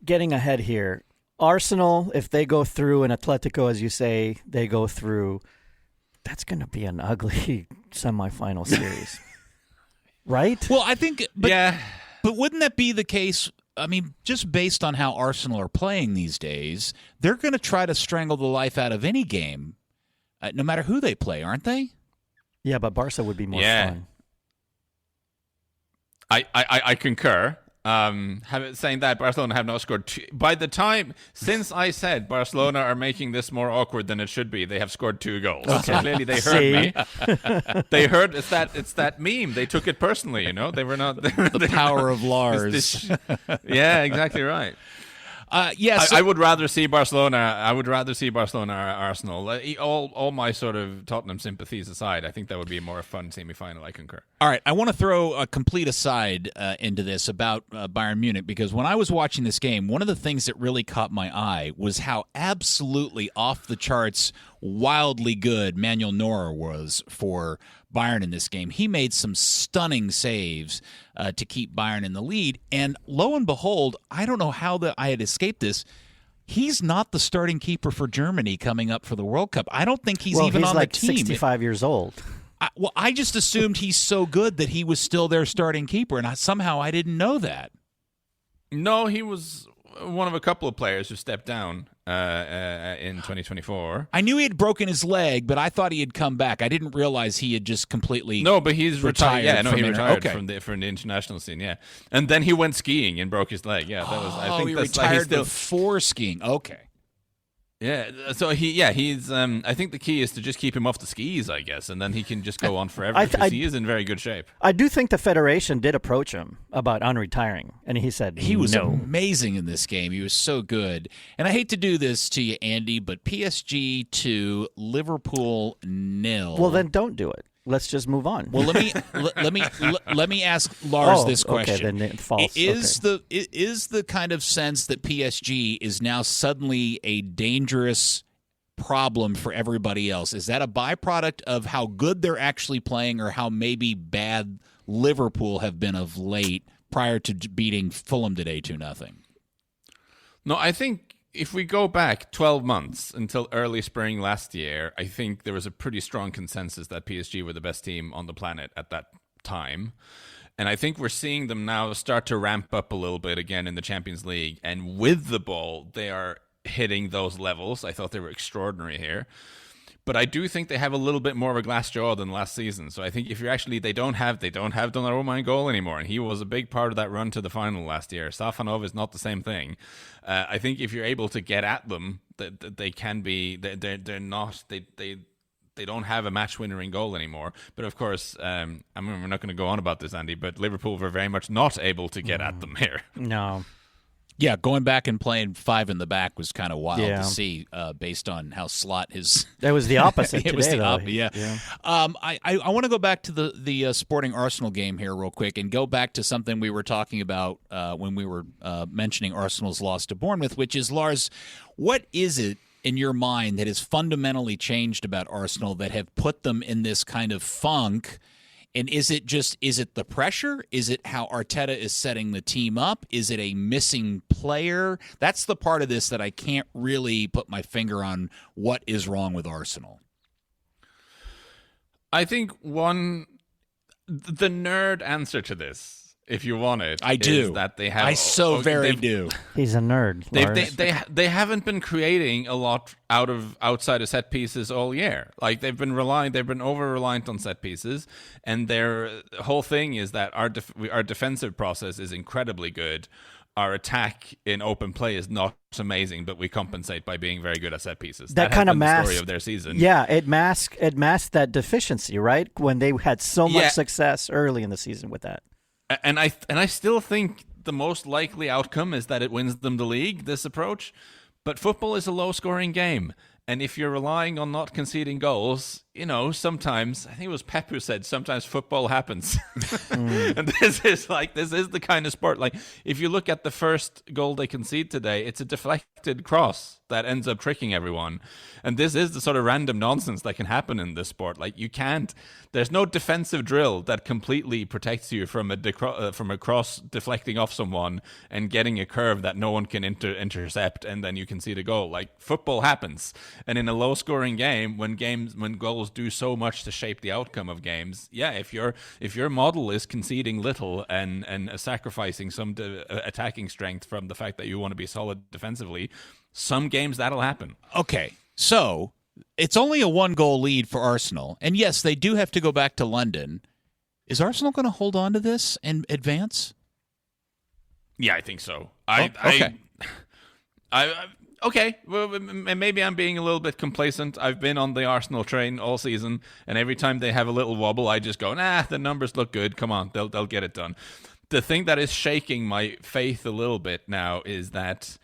Getting ahead here. Arsenal, if they go through, and Atletico, as you say, they go through, that's going to be an ugly semifinal series. Right? Well, I think, but wouldn't that be the case? I mean, just based on how Arsenal are playing these days, they're going to try to strangle the life out of any game, no matter who they play, aren't they? Yeah, but Barca would be more fun. I concur. Saying that, Barcelona have not scored by the time since I said Barcelona are making this more awkward than it should be, they have scored 2 goals. Okay. So clearly they heard me. They heard it's that meme. They took it personally, They were not the power of Lars. Yeah, exactly right. Yes, I would rather see Barcelona. I would rather see Barcelona or Arsenal. All my sort of Tottenham sympathies aside, I think that would be a more fun semi-final. I concur. All right, I want to throw a complete aside into this about Bayern Munich, because when I was watching this game, one of the things that really caught my eye was how absolutely off the charts, wildly good Manuel Neuer was for Bayern in this game. He made some stunning saves to keep Bayern in the lead, and lo and behold, I don't know how I had escaped this. He's not the starting keeper for Germany coming up for the World Cup. I don't think he's even on like the team. 65 years old. I just assumed he's so good that he was still their starting keeper, and somehow I didn't know that. No, he was one of a couple of players who stepped down in 2024. I knew he had broken his leg, but I thought he had come back. I didn't realize he had just completely but he's retired. Yeah, no, he retired from the international scene. Yeah, and then he went skiing and broke his leg. Yeah, that was. I think he that's retired before skiing. Okay. Yeah, so he's. I think the key is to just keep him off the skis, I guess, and then he can just go on forever, because he is in very good shape. I do think the Federation did approach him about unretiring, and he said he was amazing in this game. He was so good, and I hate to do this to you, Andy, but PSG 2, Liverpool 0. Well, then don't do it. Let's just move on. Well, let me ask Lars this question. Okay, then false. Is the kind of sense that PSG is now suddenly a dangerous problem for everybody else? Is that a byproduct of how good they're actually playing, or how maybe bad Liverpool have been of late prior to beating Fulham today 2-0? No, I think if we go back 12 months until early spring last year, I think there was a pretty strong consensus that PSG were the best team on the planet at that time. And I think we're seeing them now start to ramp up a little bit again in the Champions League. And with the ball, they are hitting those levels. I thought they were extraordinary here. But I do think they have a little bit more of a glass jaw than last season. So I think if you're actually, they don't have Donnarumma in goal anymore, and he was a big part of that run to the final last year. Safanov is not the same thing. I think if you're able to get at them, they can be. They're not. They don't have a match winner in goal anymore. But of course, we're not going to go on about this, Andy. But Liverpool were very much not able to get at them here. No. Yeah, going back and playing 5 in the back was kind of wild to see, based on how Slot his. That was the opposite. It was the opposite. Yeah. I want to go back to the Sporting Arsenal game here real quick, and go back to something we were talking about when we were mentioning Arsenal's loss to Bournemouth, which is, Lars, what is it in your mind that has fundamentally changed about Arsenal that have put them in this kind of funk? And is it the pressure? Is it how Arteta is setting the team up? Is it a missing player? That's the part of this that I can't really put my finger on what is wrong with Arsenal. I think the nerd answer to this if you want it. I do. Is that they have. I very do. He's a nerd. Lars. They haven't been creating a lot outside of set pieces all year. Like they've been over reliant on set pieces, and their whole thing is that our defensive process is incredibly good. Our attack in open play is not amazing, but we compensate by being very good at set pieces. That kind of the story of their season. Yeah, it masked that deficiency, right? When they had so much success early in the season with that. And I still think the most likely outcome is that it wins them the league, this approach. But football is a low-scoring game. And if you're relying on not conceding goals, sometimes, I think it was Pep who said, sometimes football happens. And this is the kind of sport. Like, if you look at the first goal they concede today, it's a deflected cross that ends up tricking everyone. And this is the sort of random nonsense that can happen in this sport. Like, there's no defensive drill that completely protects you from a cross deflecting off someone and getting a curve that no one can intercept, and then you concede a goal. Like, football happens. And in a low-scoring game, when goals do so much to shape the outcome of games, if your model is conceding little and sacrificing some attacking strength from the fact that you want to be solid defensively, some games that'll happen. Okay, so it's only a 1-goal lead for Arsenal, and yes, they do have to go back to London. Is Arsenal going to hold on to this and advance? Yeah, I think so. Okay, well, maybe I'm being a little bit complacent. I've been on the Arsenal train all season, and every time they have a little wobble, I just go, the numbers look good. Come on, they'll get it done. The thing that is shaking my faith a little bit now is that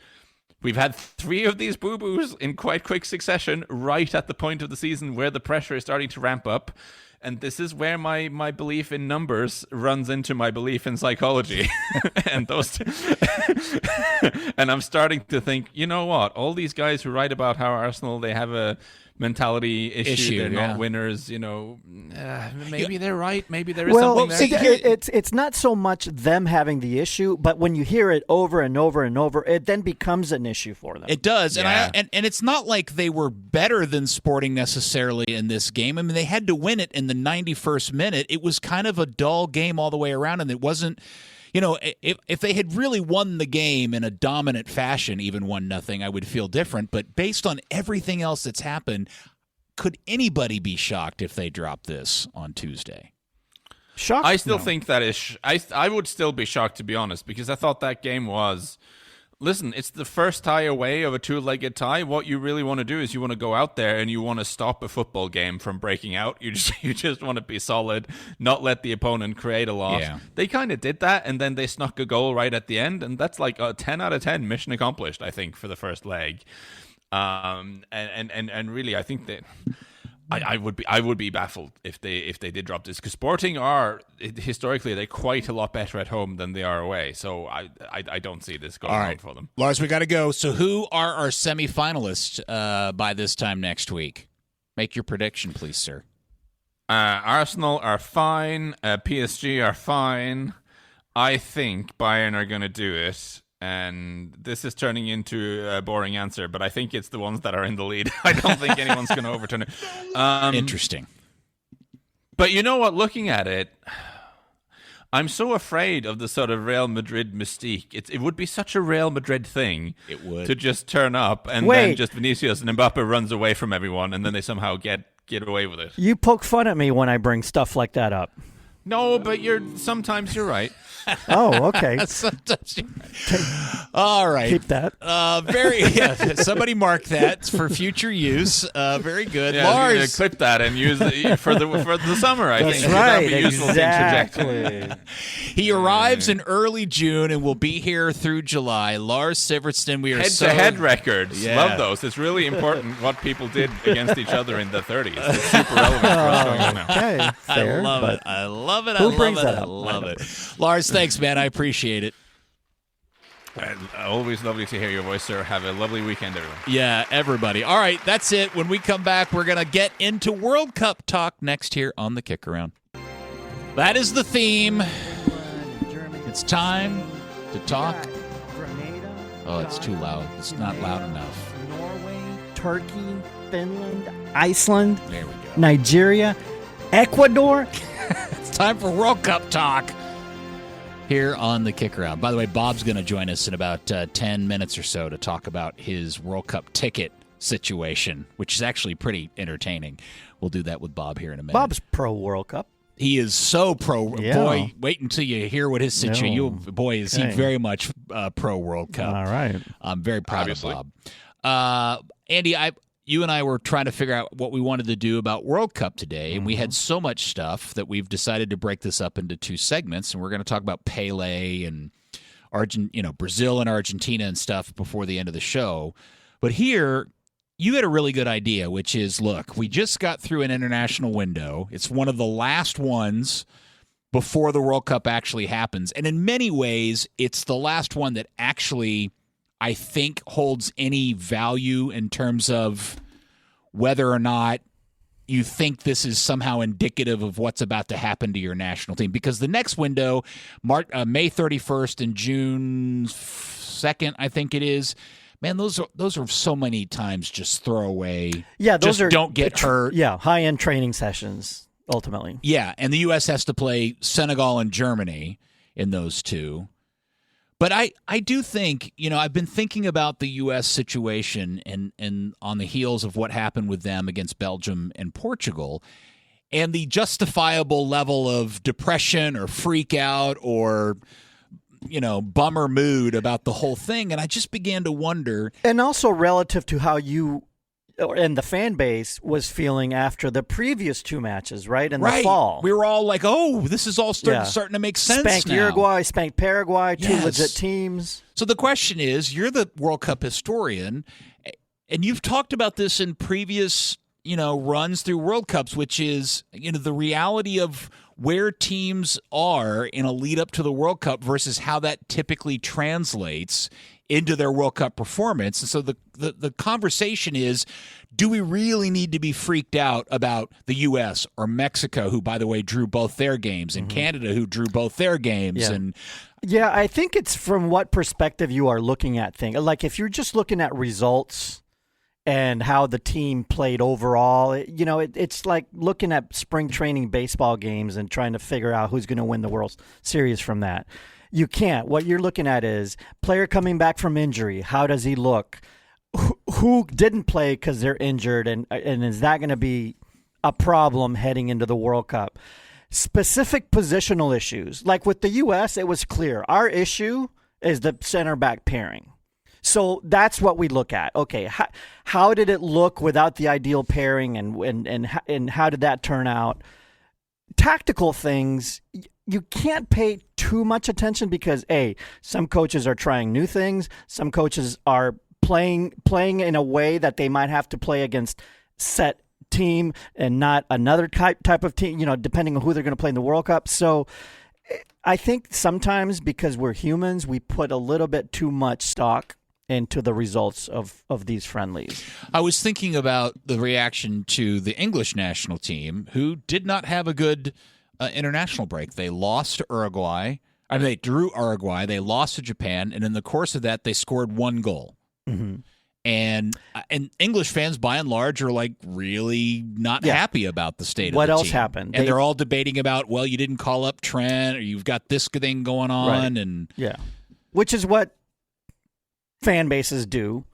we've had 3 of these boo-boos in quite quick succession right at the point of the season where the pressure is starting to ramp up. And this is where my belief in numbers runs into my belief in psychology. And and I'm starting to think, you know what? All these guys who write about how Arsenal, they have a mentality issue, they're not winners, maybe they're right. Maybe there is something there. It's not so much them having the issue, but when you hear it over and over and over, it then becomes an issue for them. It does. And it's not like they were better than Sporting necessarily in this game. I mean, they had to win it in the 91st minute. It was kind of a dull game all the way around, and it wasn't. If they had really won the game in a dominant fashion, even 1-0, I would feel different. But based on everything else that's happened, could anybody be shocked if they drop this on Tuesday? Shocked? I still think that is. I would still be shocked, to be honest, because I thought that game was. Listen, it's the first tie away of a 2-legged tie. What you really want to do is you want to go out there and you want to stop a football game from breaking out. You just want to be solid, not let the opponent create a loss. Yeah. They kind of did that, and then they snuck a goal right at the end, and that's like a 10 out of 10 mission accomplished, I think, for the first leg. And really, I think that I would be baffled if they did drop this, because Sporting are historically they're quite a lot better at home than they are away. So I don't see this going on for them. Lars, we got to go. So who are our semifinalists by this time next week? Make your prediction, please, sir. Arsenal are fine. PSG are fine. I think Bayern are going to do it. And this is turning into a boring answer, but I think it's the ones that are in the lead. I don't think anyone's going to overturn it. Interesting. But you know what? Looking at it, I'm so afraid of the sort of Real Madrid mystique. It would be such a Real Madrid thing to just turn up and then just Vinicius and Mbappe runs away from everyone, and then they somehow get away with it. You poke fun at me when I bring stuff like that up. No, but sometimes you're right. Oh, okay. Sometimes you're right. All right. Keep that. Somebody mark that for future use. Very good. Yeah, Lars, clip that and use it for the summer. I think right. That'd be useful Exactly. He arrives in early June and will be here through July. Lars Sivertsen, we are head-to-head records. Yeah. Love those. It's really important what people did against each other in the 30s. It's super relevant for us going on now. Okay, fair, I love it. I love it. Who I love brings it. that I up? love it. Lars, thanks, man. I appreciate it. Always lovely to hear your voice, sir. Have a lovely weekend, everyone. Yeah, everybody. All right, that's it. When we come back, we're going to get into World Cup talk next here on the KickAround. That is the theme. It's time to talk. Oh, it's too loud. It's not loud enough. Norway, Turkey, Finland, Iceland, There we go. Nigeria, Ecuador. It's time for World Cup talk. here on the KickAround. By the way, Bob's going to join us in about 10 minutes or so to talk about his World Cup ticket situation, which is actually pretty entertaining. We'll do that with Bob here in a minute. Bob's pro World Cup. He is so pro. Yeah. Boy, wait until you hear what his situation. No. Boy, is he very much pro World Cup. All right. I'm very proud Obviously. of Bob. Andy, you and I were trying to figure out what we wanted to do about World Cup today, and we had so much stuff that we've decided to break this up into 2 segments, and we're going to talk about Pele and Brazil and Argentina and stuff before the end of the show. But here, you had a really good idea, which is, look, we just got through an international window. It's one of the last ones before the World Cup actually happens. And in many ways, it's the last one that actually, I think, holds any value in terms of whether or not you think this is somehow indicative of what's about to happen to your national team. Because the next window, May 31st and June 2nd, I think it is, man, those are so many times just throwaway. Yeah, those just don't get hurt. Yeah, high-end training sessions, ultimately. Yeah, and the U.S. has to play Senegal and Germany in those 2. But I do think, I've been thinking about the U.S. situation and on the heels of what happened with them against Belgium and Portugal, and the justifiable level of depression or freak out or bummer mood about the whole thing. And I just began to wonder. And also relative to how you and the fan base was feeling after the previous 2 matches, right? In the fall. We were all like, oh, this is all starting to make sense Spanked now. Uruguay, spanked Paraguay, 2 Yes. legit teams. So the question is, you're the World Cup historian, and you've talked about this in previous, runs through World Cups, which is, the reality of where teams are in a lead up to the World Cup versus how that typically translates into their World Cup performance. And so the conversation is, do we really need to be freaked out about the U.S. or Mexico, who, by the way, drew both their games, and Canada, who drew both their games? Yeah. And Yeah, I think it's from what perspective you are looking at things. Like if you're just looking at results and how the team played overall, it's like looking at spring training baseball games and trying to figure out who's going to win the World Series from that. You can't. What you're looking at is player coming back from injury. How does he look? Who didn't play because they're injured, and is that going to be a problem heading into the World Cup? Specific positional issues. Like with the U.S., it was clear. Our issue is the center back pairing. So that's what we look at. Okay, how did it look without the ideal pairing, and how did that turn out? Tactical things, you can't pay too much attention because, some coaches are trying new things. Some coaches are playing in a way that they might have to play against set team and not another type of team, depending on who they're going to play in the World Cup. So I think sometimes because we're humans, we put a little bit too much stock into the results of these friendlies. I was thinking about the reaction to the English national team, who did not have a good international break. They lost to Uruguay. I mean, they drew Uruguay. They lost to Japan, and in the course of that, they scored 1 goal. Mm-hmm. And English fans, by and large, are like really not happy about the state of the team. What else happened? And they're all debating about, well, you didn't call up Trent, or you've got this thing going on, Right. and which is what fan bases do.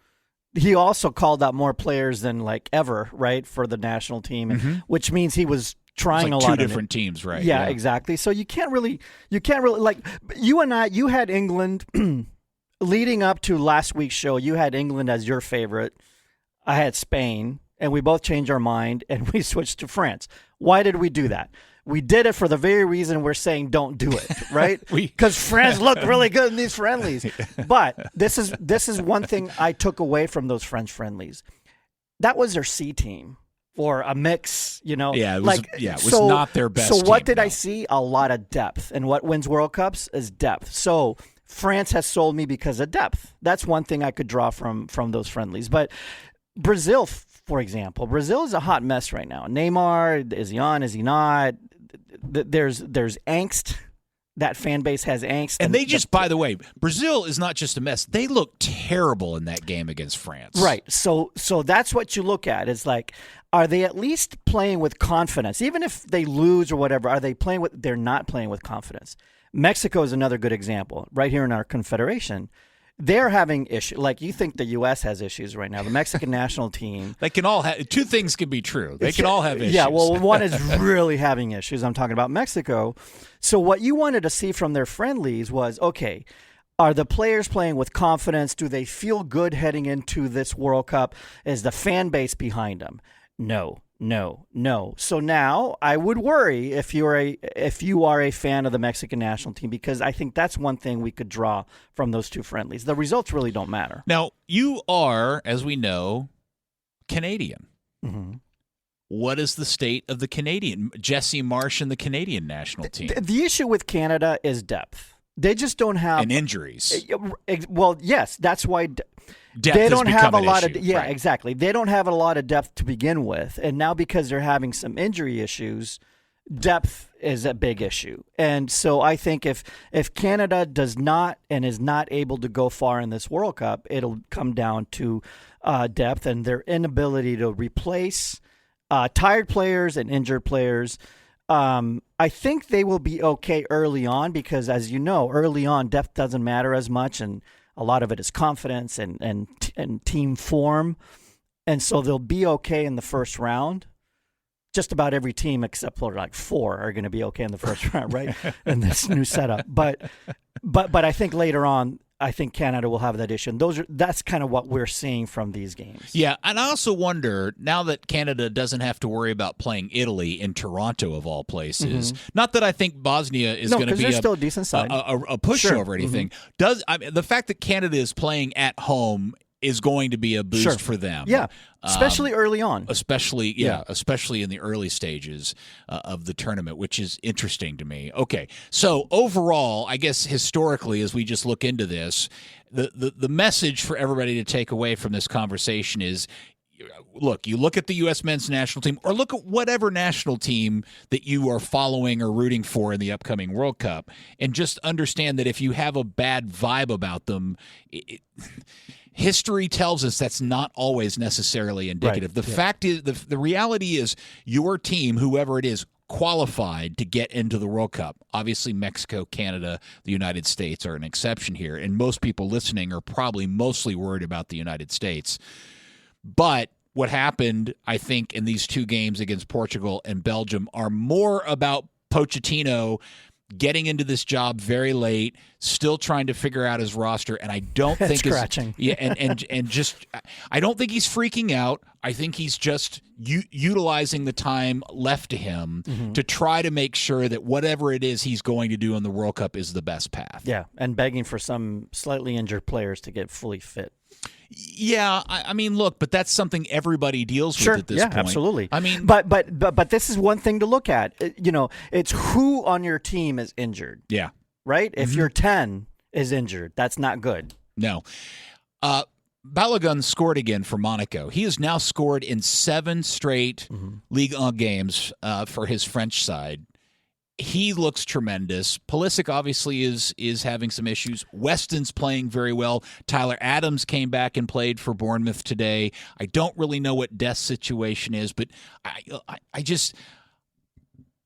He also called out more players than like ever, right, for the national team, which means he was trying it's like a lot 2 of different teams, right? Yeah, exactly. So you can't really like you and I. You had England leading up to last week's show. You had England as your favorite. I had Spain, and we both changed our mind and we switched to France. Why did we do that? We did it for the very reason we're saying don't do it, right? Because France looked really good in these friendlies. But this is one thing I took away from those French friendlies. That was their C team. Or a mix, Yeah, it was not their best So what team, did I see? A lot of depth. And what wins World Cups is depth. So France has sold me because of depth. That's one thing I could draw from those friendlies. But Brazil, for example, Brazil is a hot mess right now. Neymar, is he on? Is he not? There's angst. That fan base has angst. And they just, by the way, Brazil is not just a mess. They look terrible in that game against France. Right. So that's what you look at. It's like, are they at least playing with confidence? Even if they lose or whatever, are they playing with – they're not playing with confidence. Mexico is another good example. Right here in our confederation, they're having issues. Like, you think the U.S. has issues right now. The Mexican national team. They can all have, two things can be true. They can all have issues. Yeah, well, one is really having issues. I'm talking about Mexico. So what you wanted to see from their friendlies was, okay, are the players playing with confidence? Do they feel good heading into this World Cup? Is the fan base behind them? No. So now I would worry if you are a fan of the Mexican national team, because I think that's one thing we could draw from those two friendlies. The results really don't matter. Now, you are, as we know, Canadian. Mm-hmm. What is the state of the Canadian, Jesse Marsh and the Canadian national team? The issue with Canada is depth. They just don't have and injuries. Well, yes, that's why Depth they don't have a lot issue. of Right. Exactly. They don't have a lot of depth to begin with, and now because they're having some injury issues, depth is a big issue. And so I think if Canada does not and is not able to go far in this World Cup, it'll come down to depth and their inability to replace tired players and injured players. I think they will be okay early on because, as you know, early on depth doesn't matter as much, and a lot of it is confidence and team form. And so they'll be okay in the first round. Just about every team except for like 4 are going to be okay in the first round, right? In this new setup. But I think later on, I think Canada will have that issue. And that's kind of what we're seeing from these games. Yeah, and I also wonder, now that Canada doesn't have to worry about playing Italy in Toronto of all places, not that I think Bosnia is going to be still a decent side. a pushover or anything. The fact that Canada is playing at home is going to be a boost for them. Yeah, especially early on. Especially in the early stages of the tournament, which is interesting to me. Okay, so overall, I guess historically, as we just look into this, the message for everybody to take away from this conversation is, look, you look at the U.S. men's national team, or look at whatever national team that you are following or rooting for in the upcoming World Cup, and just understand that if you have a bad vibe about them, history tells us that's not always necessarily indicative. Right. The fact is, the reality is, your team, whoever it is, qualified to get into the World Cup. Obviously, Mexico, Canada, the United States are an exception here, and most people listening are probably mostly worried about the United States. But what happened, I think, in these 2 games against Portugal and Belgium are more about Pochettino getting into this job very late, still trying to figure out his roster, and I don't think scratching. And just I don't think he's freaking out. I think he's just utilizing the time left to him to try to make sure that whatever it is he's going to do in the World Cup is the best path. Yeah, and begging for some slightly injured players to get fully fit. Yeah, I mean, look, but that's something everybody deals with at this point. Yeah, absolutely. I mean, but this is one thing to look at. It's who on your team is injured. Yeah. Right? If your 10 is injured, that's not good. No. Balogun scored again for Monaco. He has now scored in 7 straight Ligue 1 games for his French side. He looks tremendous. Pulisic obviously is having some issues. Weston's playing very well. Tyler Adams came back and played for Bournemouth today. I don't really know what Dest's situation is, but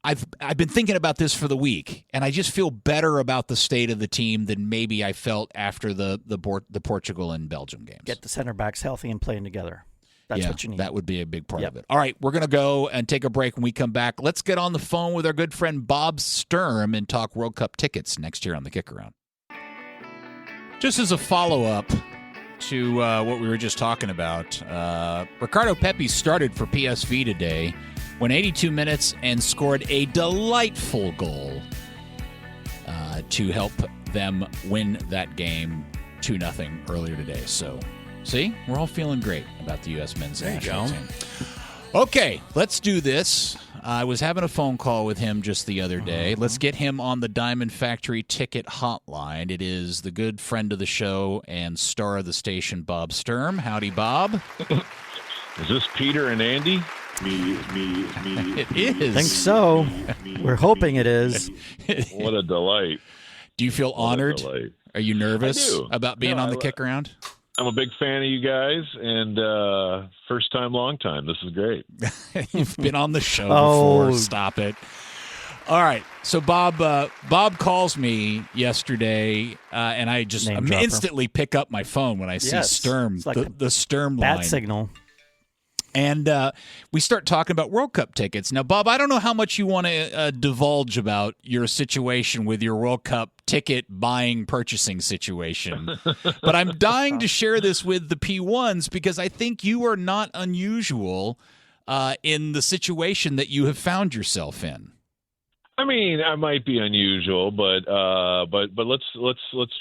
I've been thinking about this for the week, and I just feel better about the state of the team than maybe I felt after the Portugal and Belgium games. Get the center backs healthy and playing together. That's what you need. That would be a big part of it. All right, we're going to go and take a break. When we come back, let's get on the phone with our good friend Bob Sturm and talk World Cup tickets next year on the KickAround. Just as a follow-up to what we were just talking about, Ricardo Pepi started for PSV today, went 82 minutes and scored a delightful goal to help them win that game 2-0 earlier today. So, see, we're all feeling great about the U.S. men's national team. Okay, let's do this. I was having a phone call with him just the other day. Let's get him on the Diamond Factory ticket hotline. It is the good friend of the show and star of the station, Bob Sturm. Howdy, Bob. Is this Peter and Andy? It is. I think so. We're hoping it is. What a delight. Do you feel honored? Are you nervous I do. about being on the KickAround? I'm a big fan of you guys, and first time, long time. This is great. You've been on the show before. Stop it. All right. So Bob calls me yesterday, and I just instantly pick up my phone when I see Sturm, like the Sturm line. Bat signal. And we start talking about World Cup tickets. Now, Bob, I don't know how much you want to divulge about your situation with your World Cup ticket buying, purchasing situation. But I'm dying to share this with the P1s because I think you are not unusual in the situation that you have found yourself in. I mean, I might be unusual, but let's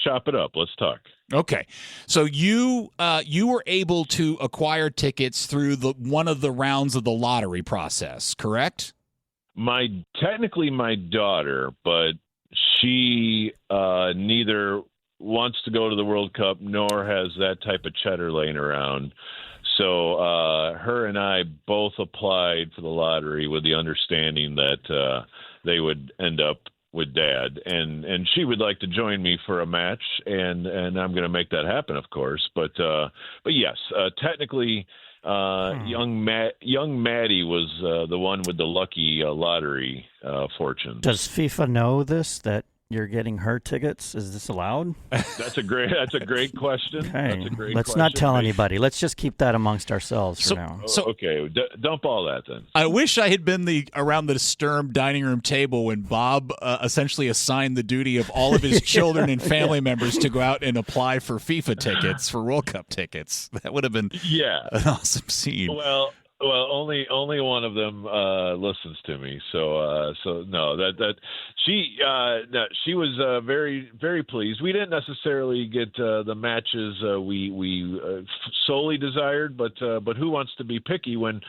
chop it up. Let's talk. Okay, so you were able to acquire tickets through one of the rounds of the lottery process, correct? Technically my daughter, but she neither wants to go to the World Cup nor has that type of cheddar laying around. So her and I both applied for the lottery with the understanding that they would end up with Dad, and she would like to join me for a match, and I'm going to make that happen, of course. But yes, technically, young Maddie was the one with the lucky lottery fortune. Does FIFA know this, that you're getting her tickets? Is this allowed? That's a great question. Okay. That's a great Let's question. not tell anybody. Let's just keep that amongst ourselves for now. Okay, dump all that then. I wish I had been around the Sturm dining room table when Bob essentially assigned the duty of all of his children and family members to go out and apply for FIFA tickets, for World Cup tickets. That would have been an awesome scene. Well, only one of them listens to me. So no, she was very, very pleased. We didn't necessarily get the matches we solely desired, but who wants to be picky when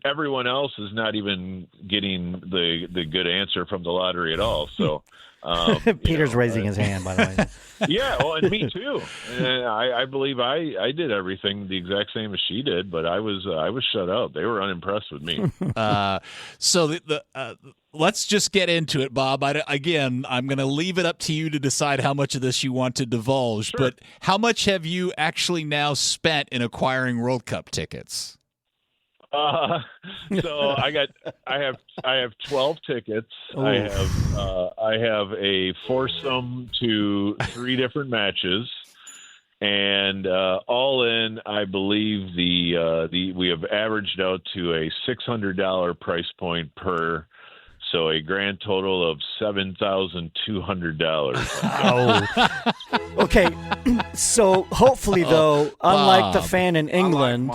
everyone else is not even getting the good answer from the lottery at all? So. Peter's raising his hand, by the way. Yeah, well, and me too. And I believe I did everything the exact same as she did, but I was shut out. They were unimpressed with me. So let's just get into it, Bob. I'm going to leave it up to you to decide how much of this you want to divulge. Sure. But how much have you actually now spent in acquiring World Cup tickets? So I have 12 tickets. Ooh. I have a foursome to 3 different matches, and all in, I believe we have averaged out to a $600 price point per. So a grand total of $7,200. Oh. Okay. So hopefully, though, unlike the fan in England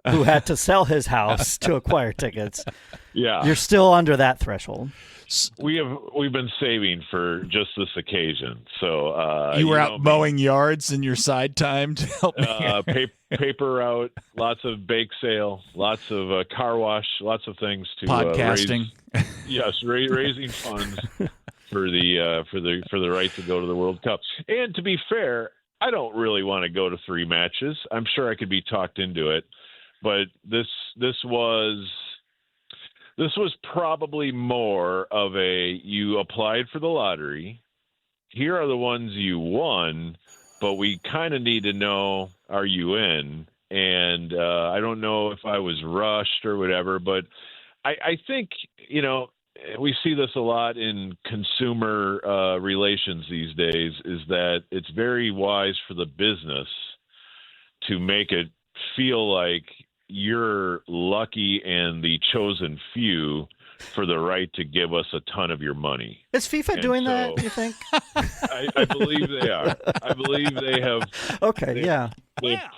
who had to sell his house to acquire tickets, you're still under that threshold. We've been saving for just this occasion. So you were out mowing yards in your side time to help me. Paper route, lots of bake sale, lots of car wash, lots of things to podcasting. Raising funds for the right to go to the World Cup. And to be fair, I don't really want to go to 3 matches. I'm sure I could be talked into it, but this was probably more of you applied for the lottery. Here are the ones you won, but we kind of need to know, are you in? And I don't know if I was rushed or whatever, but I think, we see this a lot in consumer relations these days, is that it's very wise for the business to make it feel like you're lucky and the chosen few for the right to give us a ton of your money. Is FIFA doing that, do you think? I believe they are. I believe they have. Okay, They have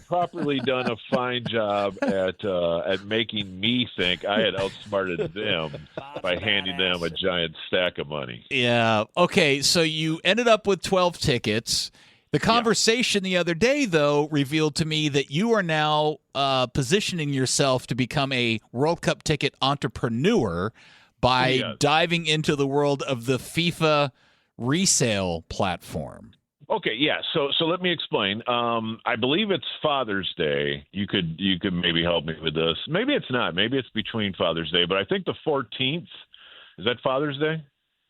properly done a fine job at making me think I had outsmarted them by handing them a giant stack of money. Yeah. Okay, so you ended up with 12 tickets. The conversation the other day, though, revealed to me that you are now positioning yourself to become a World Cup ticket entrepreneur by diving into the world of the FIFA resale platform. Okay, yeah. So let me explain. I believe it's Father's Day. You could maybe help me with this. Maybe it's not. Maybe it's between Father's Day, but I think the 14th, is that Father's Day?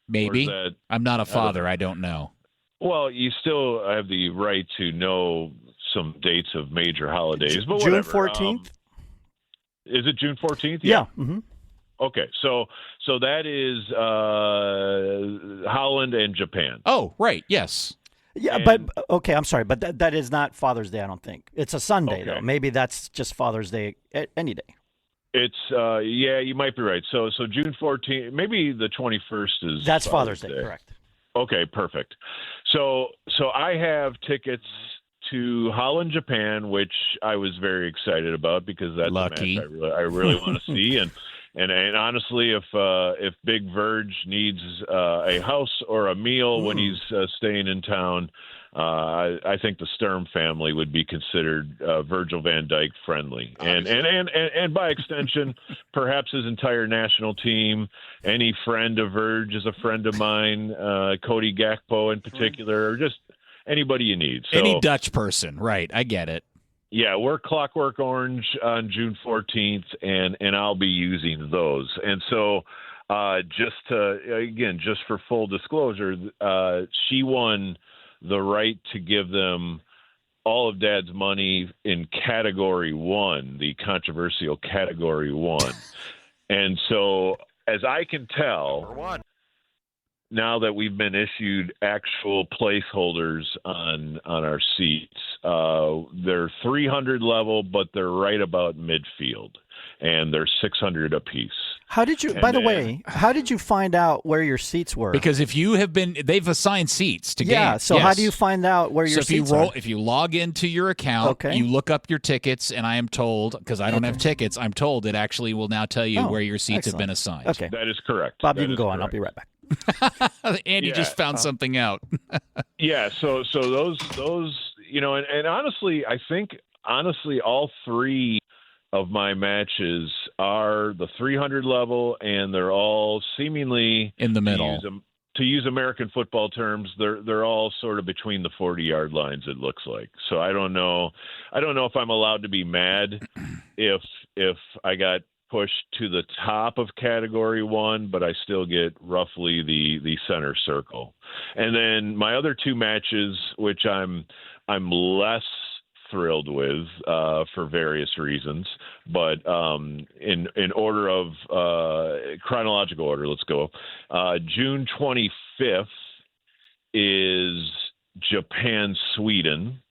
Maybe. I'm not a father. I don't know. Well, you still have the right to know some dates of major holidays, but June whatever. 14th? Is it June 14th? Yeah. Mm-hmm. Okay. So that is Holland and Japan. Oh, right. Yes. Yeah, And- but okay, I'm sorry, but that is not Father's Day. I don't think it's a Sunday though. Okay. Maybe that's just Father's Day any day. It's yeah, you might be right. So June 14th, maybe the 21st is That's Father's Day, correct? Okay, perfect. So I have tickets to Holland, Japan, which I was very excited about because that's Lucky. a match I really want to see. And honestly, if Big Verge needs a house or a meal when he's staying in town, I think the Sturm family would be considered Virgil van Dijk friendly, and by extension, perhaps his entire national team. Any friend of Verge is a friend of mine. Cody Gakpo in particular, or just anybody you need. So, Any Dutch person, right? I get it. yeah, we're Clockwork Orange on June 14th, and I'll be using those. And so, just for full disclosure, she won the right to give them all of Dad's money in Category 1, the controversial Category 1. And so, as I can tell, now that we've been issued actual placeholders on our seats, they're 300 level, but they're right about midfield, and they're 600 apiece. How did you? By the way, how did you find out where your seats were? Because if you have been, they've assigned seats to yeah. games. So Yes. how do you find out where your So seats are? if you log into your account, Okay. you look up your tickets, and I am told, because I don't have tickets, I'm told it actually will now tell you Oh, where your seats have excellent. been assigned. Okay, That is correct. Bob, That you can is go on. I'll correct. be right back. Andy Yeah. just found something out. Yeah, so those and honestly, I think all three of my matches are the 300 level, and they're all seemingly In the middle. To use American football terms, they're all sort of between the 40-yard lines. It looks like. So I don't know if I'm allowed to be mad if I got pushed to the top of Category 1, but I still get roughly the center circle. And then my other two matches, which I'm less thrilled with for various reasons, but in order of chronological order, let's go. June 25th is Japan, Sweden.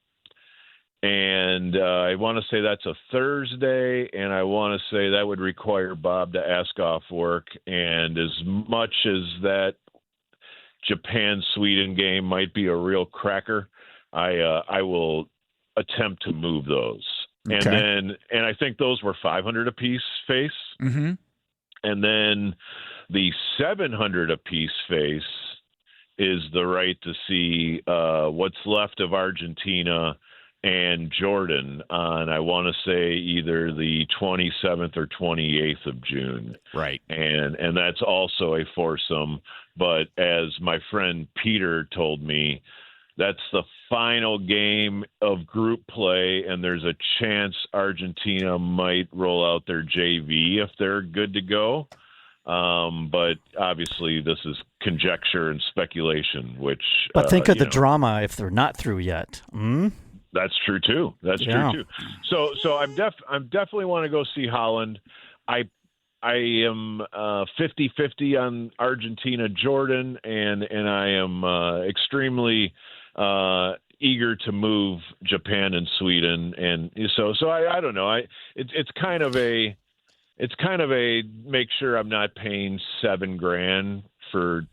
And I want to say that's a Thursday, and I want to say that would require Bob to ask off work. And as much as that Japan-Sweden game might be a real cracker, I will attempt to move those. Okay. And I think those were 500 apiece face. Mm-hmm. And then the 700 apiece face is the right to see what's left of Argentina and Jordan on, I want to say, either the 27th or 28th of June. Right. And that's also a foursome. But as my friend Peter told me, that's the final game of group play, and there's a chance Argentina might roll out their JV if they're good to go. But obviously this is conjecture and speculation, which... But think of the drama if they're not through yet. That's true too. That's Yeah. true too. So I'm definitely want to go see Holland. I am 50-50 on Argentina, Jordan, and I am extremely eager to move Japan and Sweden. And so I don't know. It's kind of a make sure I'm not paying $7,000 for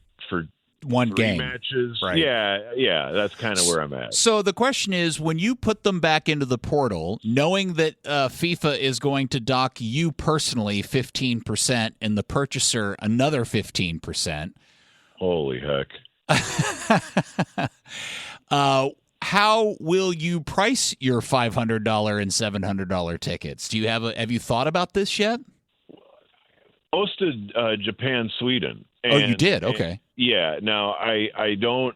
One three game. matches. Right. Yeah, that's kind of where I'm at. So the question is, when you put them back into the portal, knowing that FIFA is going to dock you personally 15% and the purchaser another 15%, Holy heck. how will you price your $500 and $700 tickets? Have you thought about this yet? Posted Japan, Sweden. Oh, you did? Okay. Yeah. Now I don't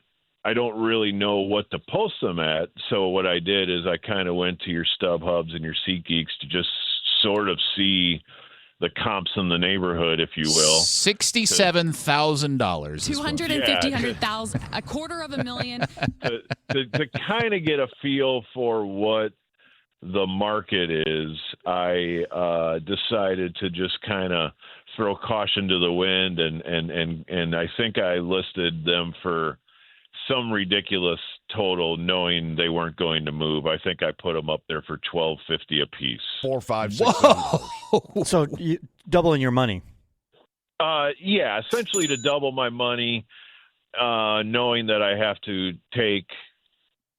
really know what to post them at. So what I did is I kind of went to your StubHubs and your SeatGeeks to just sort of see the comps in the neighborhood, if you will. $67,000. 250, 100,000, $250,000. to kind of get a feel for what the market is, I decided to just kind of throw caution to the wind, and I think I listed them for some ridiculous total, knowing they weren't going to move. I think I put them up there for $12.50 a piece. 4, 5, 6. Whoa! So you doubling your money. Yeah, essentially to double my money, knowing that I have to take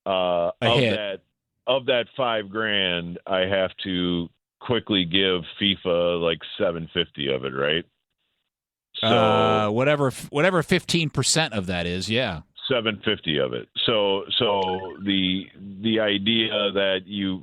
A hit. of that $5,000, I have to quickly give FIFA like $750 of it, right? So Whatever 15% of that is, yeah. $750 of it. So the idea that you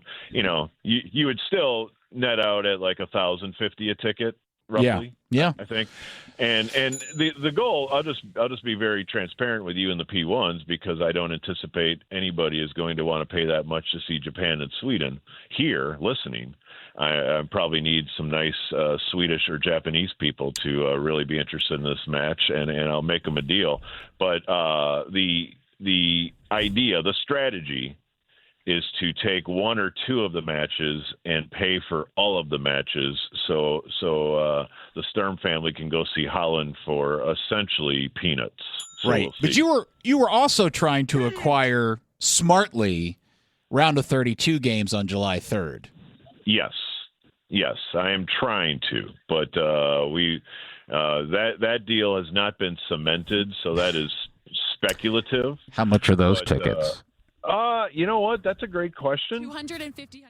would still net out at like $1,050 a ticket, roughly. Yeah. I think. And the goal, I'll just be very transparent with you in the P1s, because I don't anticipate anybody is going to want to pay that much to see Japan and Sweden here listening. I probably need some nice Swedish or Japanese people to really be interested in this match, and I'll make them a deal. But the idea, the strategy, is to take one or two of the matches and pay for all of the matches, so the Sturm family can go see Holland for essentially peanuts. So Right. we'll But see. you were also trying to acquire smartly round of 32 games on July 3rd. Yes, I am trying to, but that deal has not been cemented, so that is speculative. How much are those But, tickets? You know what? That's a great question. 250.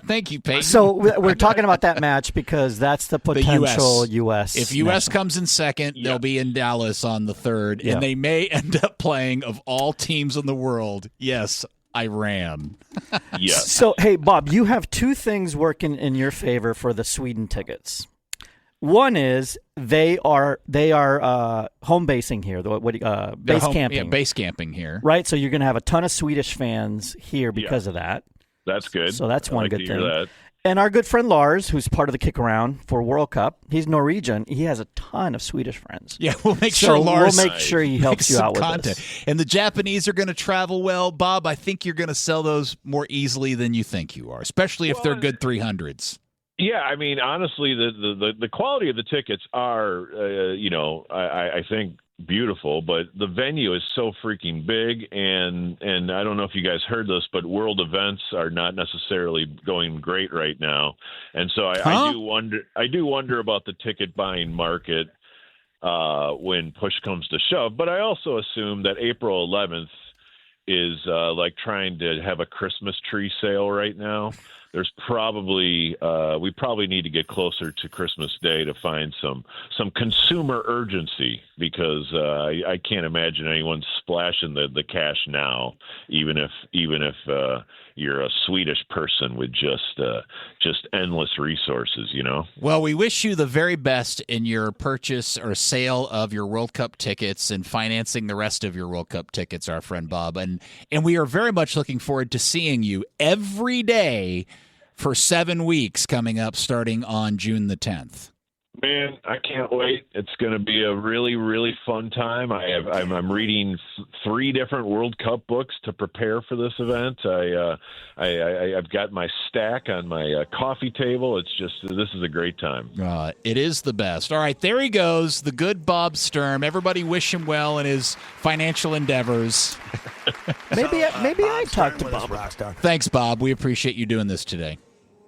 Thank you, Peyton. So we're talking about that match because that's the potential U.S. If U.S. comes in second, they'll be in Dallas on the 3rd, Yeah. and they may end up playing, of all teams in the world, yes, Iran. Yes. So, hey, Bob, you have two things working in your favor for the Sweden tickets. One is they are home basing here, base camping. Yeah, base camping here. Right, so you're going to have a ton of Swedish fans here because of that. That's good. So that's I one like good to hear thing. that. And our good friend Lars, who's part of the KickAround for World Cup, he's Norwegian. He has a ton of Swedish friends. Yeah, we'll make So sure Lars we'll make sure he helps makes you some out with content. this. And the Japanese are going to travel well. Bob, I think you're going to sell those more easily than you think you are, especially if they're good 300s. Yeah, I mean, honestly, the quality of the tickets are, I think beautiful, but the venue is so freaking big, and I don't know if you guys heard this, but world events are not necessarily going great right now, and so I do wonder about the ticket buying market when push comes to shove. But I also assume that April 11th is like trying to have a Christmas tree sale right now. There's probably we probably need to get closer to Christmas Day to find some consumer urgency, because I can't imagine anyone splashing the cash now, even if you're a Swedish person with just endless resources, you know. Well, we wish you the very best in your purchase or sale of your World Cup tickets and financing the rest of your World Cup tickets, our friend Bob. And we are very much looking forward to seeing you every day for 7 weeks coming up, starting on June the 10th. Man, I can't wait. It's going to be a really, really fun time. I'm reading 3 different World Cup books to prepare for this event. I've got my stack on my coffee table. This is a great time. It is the best. All right, there he goes, the good Bob Sturm. Everybody wish him well in his financial endeavors. Maybe I talked to Bob. Thanks, Bob. We appreciate you doing this today.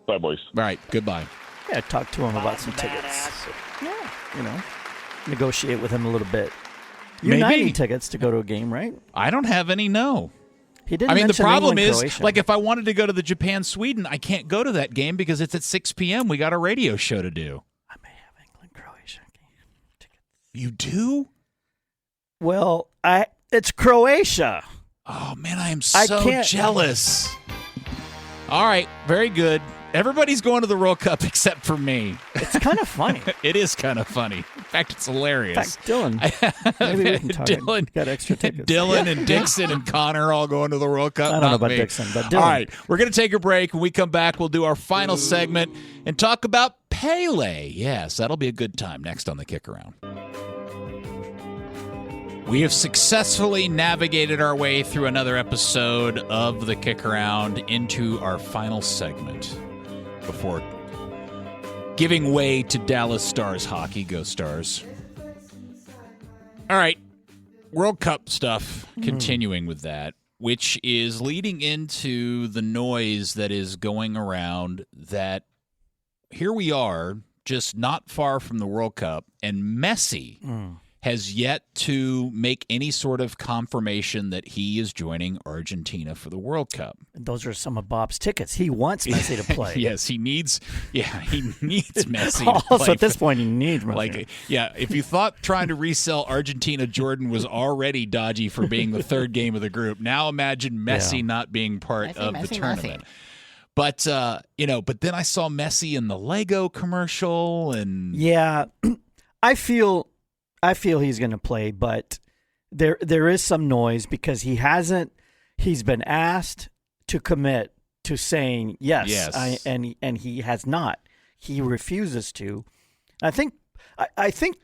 Bye, boys. All right, goodbye. Yeah, talk to him about some tickets. Yeah, negotiate with him a little bit. You and I Maybe. need tickets to go to a game, right? I don't have any, no. He didn't. I mean, the mention problem England, is, Croatia. like, if I wanted to go to the Japan-Sweden, I can't go to that game because it's at 6 p.m. We got a radio show to do. I may have England, Croatia game tickets. You do? Well, it's Croatia. Oh, man, I am I so can't- jealous. All right, very good. Everybody's going to the World Cup except for me. It's kind of funny. It is kind of funny. In fact, it's In hilarious. fact, Dylan, maybe we can talk. Dylan Got extra tickets. Dylan and Dixon and Connor all going to the World Cup. I don't know Not about me. Dixon, but Dylan. All right, we're going to take a break. When we come back, we'll do our final segment and talk about Pele. Yes, that'll be a good time next on the Kick Around. We have successfully navigated our way through another episode of the KickAround into our final segment before giving way to Dallas Stars hockey. Go Stars. All right, World Cup stuff, continuing with that, which is leading into the noise that is going around that here we are, just not far from the World Cup, and Messi has yet to make any sort of confirmation that he is joining Argentina for the World Cup. Those are some of Bob's tickets. He wants Messi to play. Yes, he needs Messi to Also, play. at this point, he needs Messi. Like, yeah, if you thought trying to resell Argentina Jordan was already dodgy for being the third game of the group, now imagine Messi not being part of the tournament. But, but then I saw Messi in the Lego commercial and... Yeah, I feel he's going to play, but there is some noise because he's been asked to commit to saying yes. And he has not. He refuses to. I think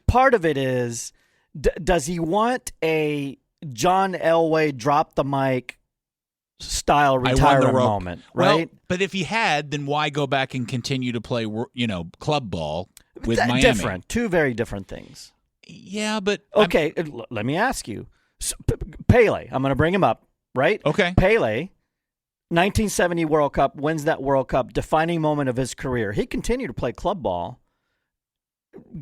part of it is, does he want a John Elway drop the mic style retirement moment, right? Well, but if he had, then why go back and continue to play, club ball with Miami? Different, two very different things. Yeah, but... Okay, let me ask you. So, Pele, I'm going to bring him up, right? Okay. Pele, 1970 World Cup, wins that World Cup, defining moment of his career. He continued to play club ball,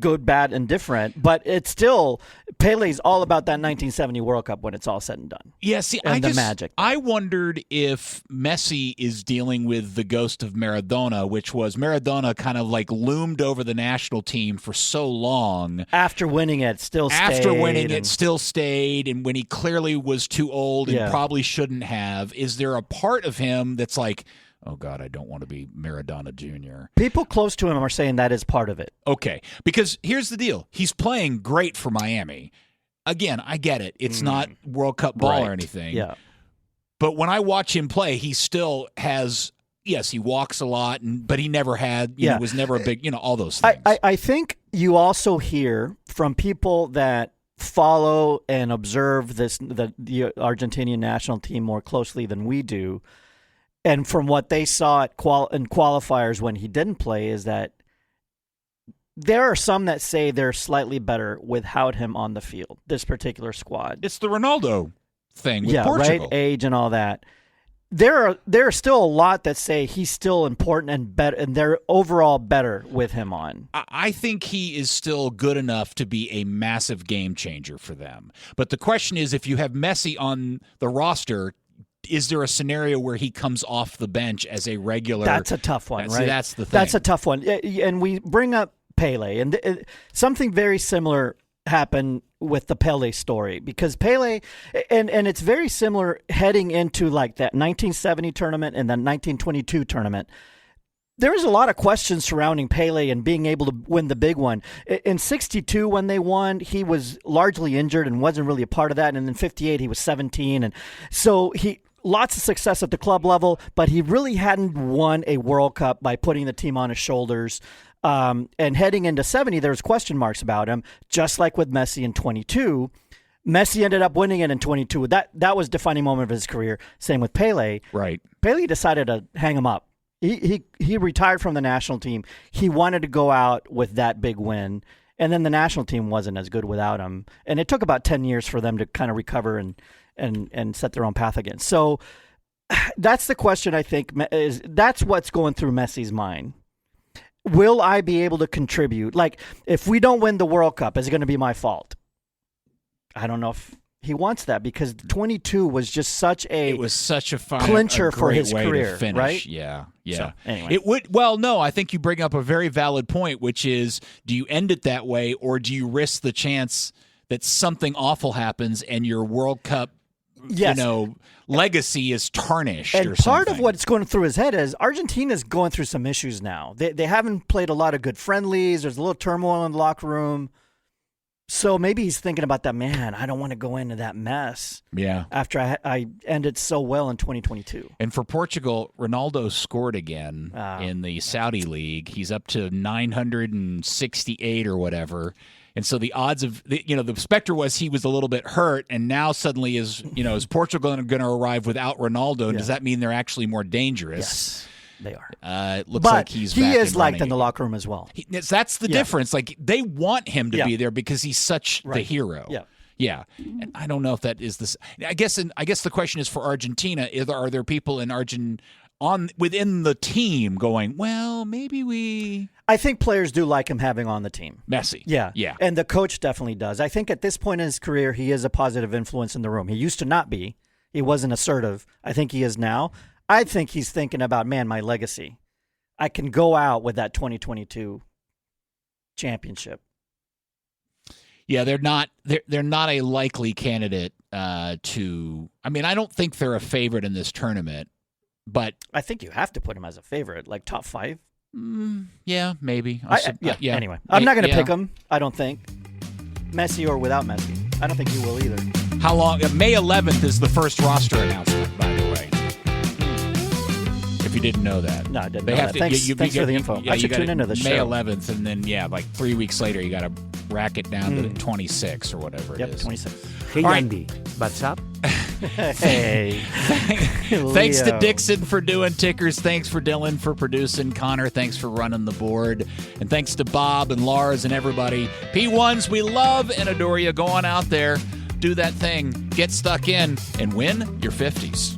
good, bad, and different, but it's still... Pele's all about that 1970 World Cup when it's all said and done. Yeah, see, the magic. I wondered if Messi is dealing with the ghost of Maradona, which was Maradona kind of like loomed over the national team for so long. After winning it, still stayed. And when he clearly was too old and probably shouldn't have, is there a part of him that's like, oh, God, I don't want to be Maradona Jr.? People close to him are saying that is part of it. Okay, because here's the deal. He's playing great for Miami. Again, I get it. It's not World Cup ball or anything. Yeah. But when I watch him play, he still has, yes, he walks a lot, but he never had, was never a big, all those things. I think you also hear from people that follow and observe the Argentinian national team more closely than we do, and from what they saw in qualifiers when he didn't play, is that there are some that say they're slightly better without him on the field, this particular squad. It's the Ronaldo thing with Portugal. Right? Age and all that. There are still a lot that say he's still important and better, and they're overall better with him on. I think he is still good enough to be a massive game changer for them. But the question is, if you have Messi on the roster, is there a scenario where he comes off the bench as a regular? That's a tough one, right? See, that's the thing. That's a tough one. And we bring up Pele, and something very similar happened with the Pele story, because Pele, and it's very similar heading into like that 1970 tournament and the 1922 tournament. There was a lot of questions surrounding Pele and being able to win the big one. In 62, when they won, he was largely injured and wasn't really a part of that. And in 58, he was 17. And so lots of success at the club level, but he really hadn't won a World Cup by putting the team on his shoulders. And heading into 70, there was question marks about him, just like with Messi in 22. Messi ended up winning it in 22. That was a defining moment of his career. Same with Pele. Right. Pele decided to hang him up. He retired from the national team. He wanted to go out with that big win, and then the national team wasn't as good without him. And it took about 10 years for them to kind of recover and set their own path again. So that's the question, I think. That's what's going through Messi's mind. Will I be able to contribute? Like, if we don't win the World Cup, is it going to be my fault? I don't know if he wants that, because 22 was just such a clincher for his career, right? Yeah. So, anyway. It would. Well, no, I think you bring up a very valid point, which is, do you end it that way, or do you risk the chance that something awful happens and your World Cup, legacy is tarnished? And or part something? of what's going through his head is Argentina's going through some issues now. They haven't played a lot of good friendlies. There's a little turmoil in the locker room. So maybe he's thinking about that. Man, I don't want to go into that mess. Yeah. After I ended so well in 2022. And for Portugal, Ronaldo scored again in the Saudi League. He's up to 968 or whatever. And so the odds of, the specter was he was a little bit hurt, and now suddenly is Portugal going to arrive without Ronaldo? And does that mean they're actually more dangerous? Yes. They are. It looks but like he is liked in the locker room as well. That's the difference. Like, they want him to be there because he's such the hero. Yeah. Yeah. And I don't know if that is this. I guess the question is for Argentina, are there people in within the team going, well, maybe we. I think players do like him having on the team. Messi. Yeah. Yeah. And the coach definitely does. I think at this point in his career, he is a positive influence in the room. He used to not be. He wasn't assertive. I think he is now. I think he's thinking about, man, my legacy. I can go out with that 2022 championship. Yeah, they're not a likely candidate to. I mean, I don't think they're a favorite in this tournament, but I think you have to put him as a favorite, like top 5. Yeah, maybe. Yeah. Anyway, I'm not going to pick him. I don't think Messi or without Messi. I don't think you will either. How long? May 11th is the first roster announcement, by the way. If you didn't know that. No, I didn't know that. Thanks for the info. I should tune into the show. May 11th, and then, like 3 weeks later, you got to rack it down to 26 or whatever it is. Yep, 26. Hey, Andy. What's up? Hey. Thanks to Dixon for doing tickers. Thanks for Dylan for producing. Connor, thanks for running the board. And thanks to Bob and Lars and everybody. P1s, we love and adore you. Go on out there, do that thing, get stuck in, and win your 50s.